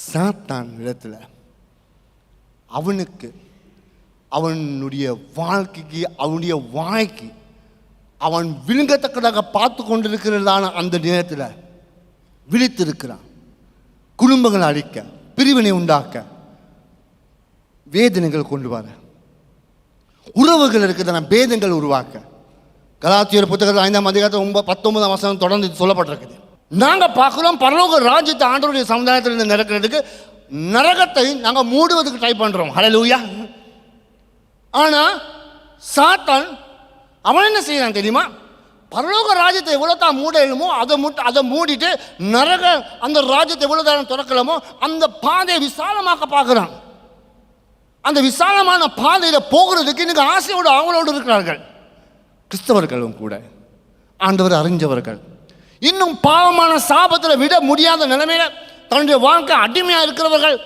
சாத்தான் இடத்துல அவனுக்கு அவனுடைய வாழ்க்கைக்கு அவனுடைய வாய்க்கு அவன் விழுங்கத்தக்கதாக பார்த்து கொண்டிருக்கிறதான அந்த நேரத்தில் விழித்திருக்கிறான். குடும்பங்களை அழிக்க, பிரிவினை உண்டாக்க, வேதனைகள் கொண்டு வர, உறவுகள் இருக்குதான பேதங்கள் உருவாக்க. கலாத்தியர் புத்தகத்தில் 5ஆம் அதிகாரத்தில் 19ஆம் வசனம் தொடர்ந்து இது சொல்லப்பட்டிருக்குது. நாங்கள் பார்க்குறோம், பரலோக ராஜ்யத்தை ஆண்டவருடைய சமுதாயத்திலிருந்து நடக்கிறதுக்கு நரகத்தை நாங்கள் மூடுவதற்கு ட்ரை பண்ணுறோம். ஹல்லேலூயா. ஆனால் சாத்தான் அவன் என்ன செய்யறான் தெரியுமா? பரலோக ராஜ்யத்தை எவ்வளோ தான் மூடலுமோ அதை மூடிட்டு நரக அந்த ராஜ்யத்தை எவ்வளோ தான் திறக்கலாமோ அந்த பாதையை விசாலமாக்க பார்க்குறான். அந்த விசாலமான பாதையில் போகிறதுக்கு இன்னைக்கு ஆசையோடு அவங்களோடு இருக்கிறார்கள். கிறிஸ்தவர்களும் கூட ஆண்டவர் அறிஞ்சவர்கள் இன்னும் பாவமான சாபத்தில் விட முடியாத நிலைமையில தன்னுடைய வாழ்க்கை அடிமையாக இருக்கிறவர்கள்,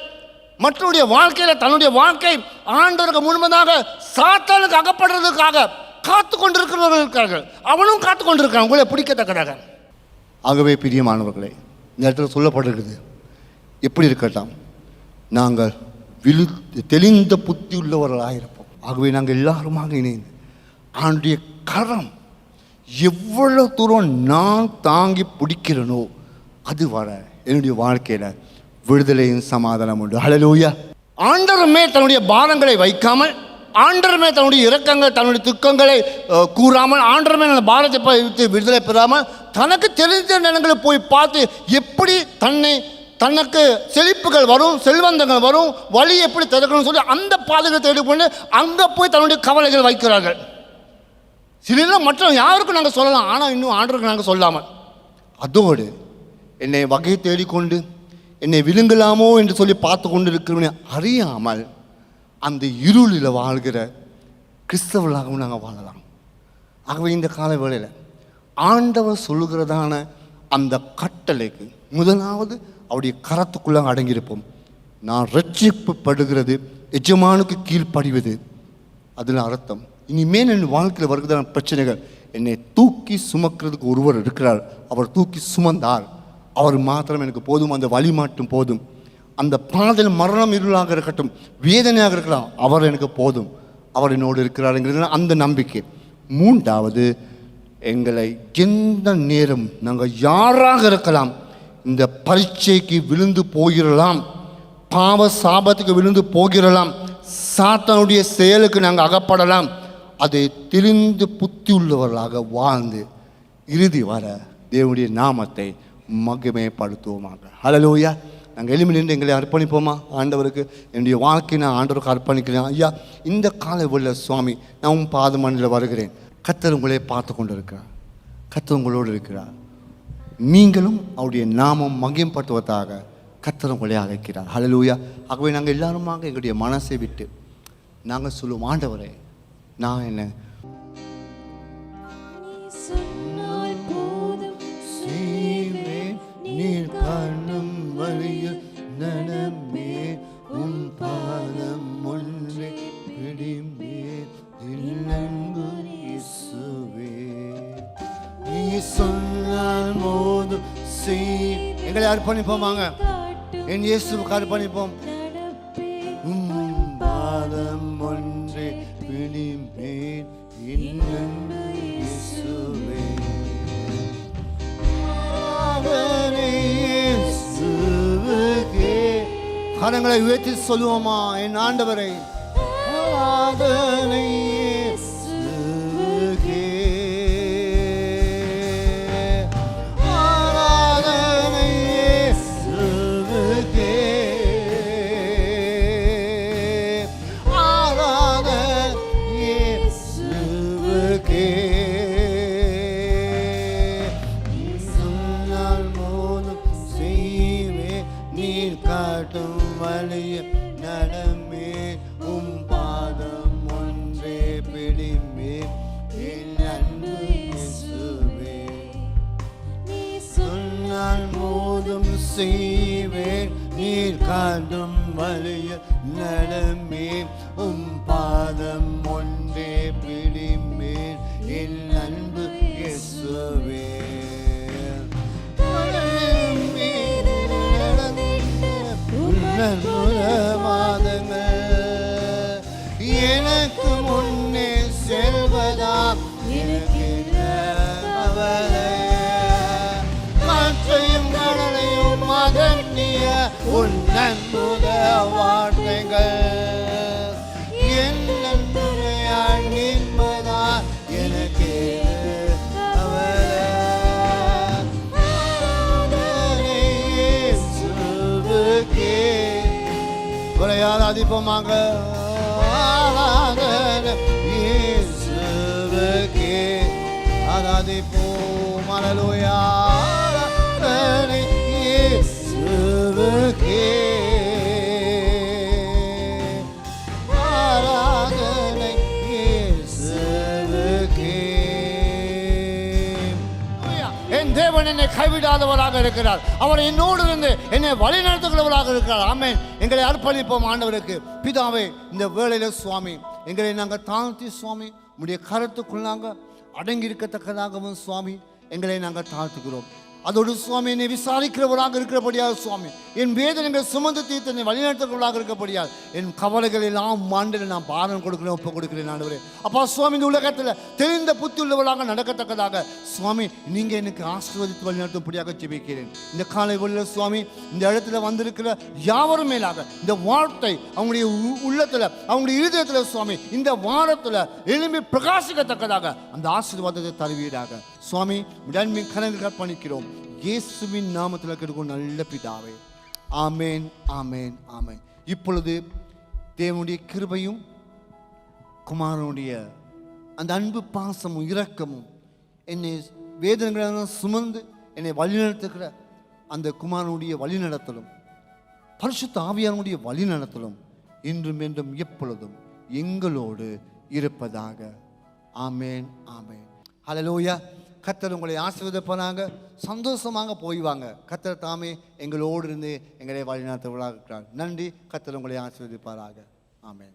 மற்றவருடைய வாழ்க்கையில் தன்னுடைய வாழ்க்கை ஆண்டவருக்கு முழுவதாக சாத்தானுக்கு அகப்படுறதுக்காக காத்து கொண்டிருக்கிறவர்கள் இருக்கிறார்கள். அவனும் காத்து கொண்டிருக்கான் உங்களை பிடிக்கத்தக்கதாக. ஆகவே பிரியமானவர்களே, இந்த இடத்துல சொல்லப்பட்டிருக்குது, எப்படி இருக்கட்டும் நாங்கள் தெளிந்த புத்தி உள்ளவர்களாக இருப்போம். ஆகவே நாங்கள் எல்லாருமாக இணைந்து ஆண்டுடைய கரம் எவ்வளவு தூரம் நான் தாங்கி பிடிக்கிறனோ அது வர என்னுடைய வாழ்க்கையில் விடுதலையும் சமாதானம் உண்டு. ஹல்லேலூயா. ஆண்டவருமே தன்னுடைய பாரங்களை வைக்காமல், ஆண்டவருமே தன்னுடைய இரக்கங்கள் தன்னுடைய துக்கங்களை கூறாமல், ஆண்டவருமே அந்த பாரத்தை வைத்து விடுதலை பெறாமல் தனக்கு தெரிந்த நிலங்களை போய் பார்த்து எப்படி தனக்கு செழிப்புகள் வரும், செல்வந்தங்கள் வரும், வழி எப்படி திறக்கணும்னு சொல்லி அந்த பாதைகளை தேடி கொண்டு அங்கே போய் தன்னுடைய கவலைகள் வைக்கிறார்கள். சிலர் மற்ற யாருக்கும் நாங்கள் சொல்லலாம், ஆனால் இன்னும் ஆண்டவருக்கு நாங்கள் சொல்லாமல் அதோடு என்னை வகை தேடிக்கொண்டு என்னை விழுங்கலாமோ என்று சொல்லி பார்த்து கொண்டு இருக்கிறவனை அறியாமல் அந்த இருளில் வாழ்கிற கிறிஸ்தவர்களாகவும் நாங்கள் வாழலாம். ஆகவே இந்த கால வேளையில் ஆண்டவர் சொல்லுகிறதான அந்த கட்டளைக்கு முதலாவது அவருடைய கரத்துக்குள்ளாக அடங்கியிருப்போம். நான் ரட்சிக்கப்படுகிறது எஜமானுக்கு கீழ்ப்படிவது. அதில் அர்த்தம் இனிமேல் என் வாழ்க்கையில் வருகிறதான பிரச்சனைகள் என்னை தூக்கி சுமக்கிறதுக்கு ஒருவர் இருக்கிறார். அவர் தூக்கி சுமந்தார், அவர் மாத்திரம் எனக்கு போதும். அந்த வழி மாட்டும் போதும். அந்த பாதையில் மரணம் இருளாக இருக்கட்டும், வேதனையாக இருக்கலாம், அவர் எனக்கு போதும், அவர் என்னோடு இருக்கிறாருங்கிறது அந்த நம்பிக்கை. மூன்றாவது, எங்களை எந்த நேரம் நாங்கள் யாராக இருக்கலாம் இந்த பரீட்சைக்கு விழுந்து போகிறலாம், பாவ சாபத்துக்கு விழுந்து போகிறலாம், சாத்தானுடைய செயலுக்கு நாங்கள் அகப்படலாம். அதை தெரிந்து புத்தி உள்ளவர்களாக வாழ்ந்து இறுதி வர தேவனுடைய நாமத்தை மகிமைப்படுத்துவோமாக. ஹல்லேலூயா. நாங்கள் எளிமையிலிருந்து எங்களை அர்ப்பணிப்போமா ஆண்டவருக்கு? என்னுடைய வாழ்க்கையை நான் ஆண்டவருக்கு அர்ப்பணிக்கிறேன். ஐயா, இந்த காலை உள்ள சுவாமி, நான் உன் பாதமணியில் வருகிறேன். கர்த்தர் உங்களே பார்த்து கொண்டு இருக்கிறார், கர்த்தர் உங்களோடு இருக்கிறார். நீங்களும் அவருடைய நாமம் மகிமைப்படுத்துவதாக கர்த்தர் உங்களே அழைக்கிறார். ஹல்லேலூயா. ஆகவே நாங்கள் எல்லாருமாக எங்களுடைய மனசை விட்டு நாங்கள் சொல்லுவோம், ஆண்டவரே நான் என்ன நீர் காணும் வழியில் நடமே, உன் பாதம் ஒன்றே பிடிமே, இயேசுவே நீ சொன்னால் போதும் செய். எங்களை அர்ப்பணிப்போமாங்க, என் இயேசுவுக்கு அர்ப்பணிப்போம். உன் பாதம் ஒன்றே பிடிமே, இயேசுவே கரங்களை உயர்த்தி சொல்லுவோமா, என் ஆண்டவரை ஆராதனை இயேசுவுக்கே, ஆராதனை இயேசுவுக்கே, ஆராதனை இயேசுவுக்கே. சொன்னால் போதும் செய்வே, நீர் காட்டும் வழியில் நடமே, உம் பாதம் ஒன்றே பிடிமே, என் அன்பு இயேசுவே நீ சொன்னால் போதும் செய்வேன், நீர் காட்டும் வழியில் நடமே, உம் பாதம் ஒன்றே பிடிமே, என் அன்பு இயேசுவே. மாதங்கள் எனக்கு முன்னே செல்வதா, காற்றையும் கடலையும் மதன்னிய உன் அன்புத வார்த்தைகள் என் நன்மையாய் ஆராதிப்போமாக. ஆராதனை இயேசுவுக்கே. ஆராதிப்போம். அல்லேலூயா. ஆராதனை இயேசுவுக்கே. ஆராதனை இயேசுவுக்கே. என் தேவன் என்னை கைவிடாதவராக இருக்கிறார். அவர் என்னோடு இருந்து என்னை வழி நடத்துகிறவராக இருக்கிறார். ஆமென். எங்களை அர்ப்பணிப்போம் ஆண்டவருக்கு. பிதாவே, இந்த வேளையில சுவாமி எங்களை நாங்கள் தாழ்த்தி சுவாமி உடைய கருத்துக்குள்ளாங்க அடங்கி இருக்கத்தக்கதாகவும் சுவாமி எங்களை நாங்கள் தாழ்த்துகிறோம். அதோடு சுவாமி என்னை விசாரிக்கிறவராக இருக்கிறபடியாக சுவாமி என் வேதனைகள் சுமந்து தீர்த்து என்னை வழிநடத்துகிறவராக இருக்கிறபடியாக என் கவலைகள் எல்லாம் மாண்டில் நான் பாரம் கொடுக்கிறேன், ஒப்பு கொடுக்கிறேன் ஆண்டவரே. அப்பா சுவாமி, இந்த உலகத்தில் தெரிந்த புத்தி உள்ளவராக நடக்கத்தக்கதாக சுவாமி நீங்கள் எனக்கு ஆசீர்வதித்து வழிநடத்தும்படியாக ஜெபிக்கிறேன். இந்த காலை வேளையில் சுவாமி இந்த இடத்துல வந்திருக்கிற யாவரும் மேலாக இந்த வார்த்தை அவங்களுடைய உள்ளத்தில் அவங்களுடைய இருதயத்தில் சுவாமி இந்த வாரத்தில் எழும்பி பிரகாசிக்கத்தக்கதாக அந்த ஆசீர்வாதத்தை தருவீராக சுவாமி. உடன்மை கரங்கள் அர்ப்பணிக்கிறோம் இயேசுவின் நாமத்தில் கிடைக்கும் நல்ல பிதாவே. ஆமேன், ஆமேன், ஆமேன். இப்பொழுது தேவனுடைய கிருபையும் குமாரனுடைய அந்த அன்பு பாசமும் இரக்கமும் என்னை வேதனைகளை சுமந்து என்னை வழிநடத்துகிற அந்த குமாரனுடைய வழிநடத்தலும் பரிசுத்த ஆவியானுடைய வழிநடத்தலும் இன்றும் என்றும் எப்பொழுதும் எங்களோடு இருப்பதாக. ஆமேன், ஆமேன். ஹல்லேலூயா. கர்த்தர் உங்களை ஆசீர்வதிப்பாராக. சந்தோஷமாக போய்வாங்க. கர்த்தர் தாமே எங்களோடு இருந்து எங்களை வழிநடத்துவதாக இருக்கிறார். நன்றி. கர்த்தர் உங்களை ஆசீர்வதிப்பாராக. ஆமேன்.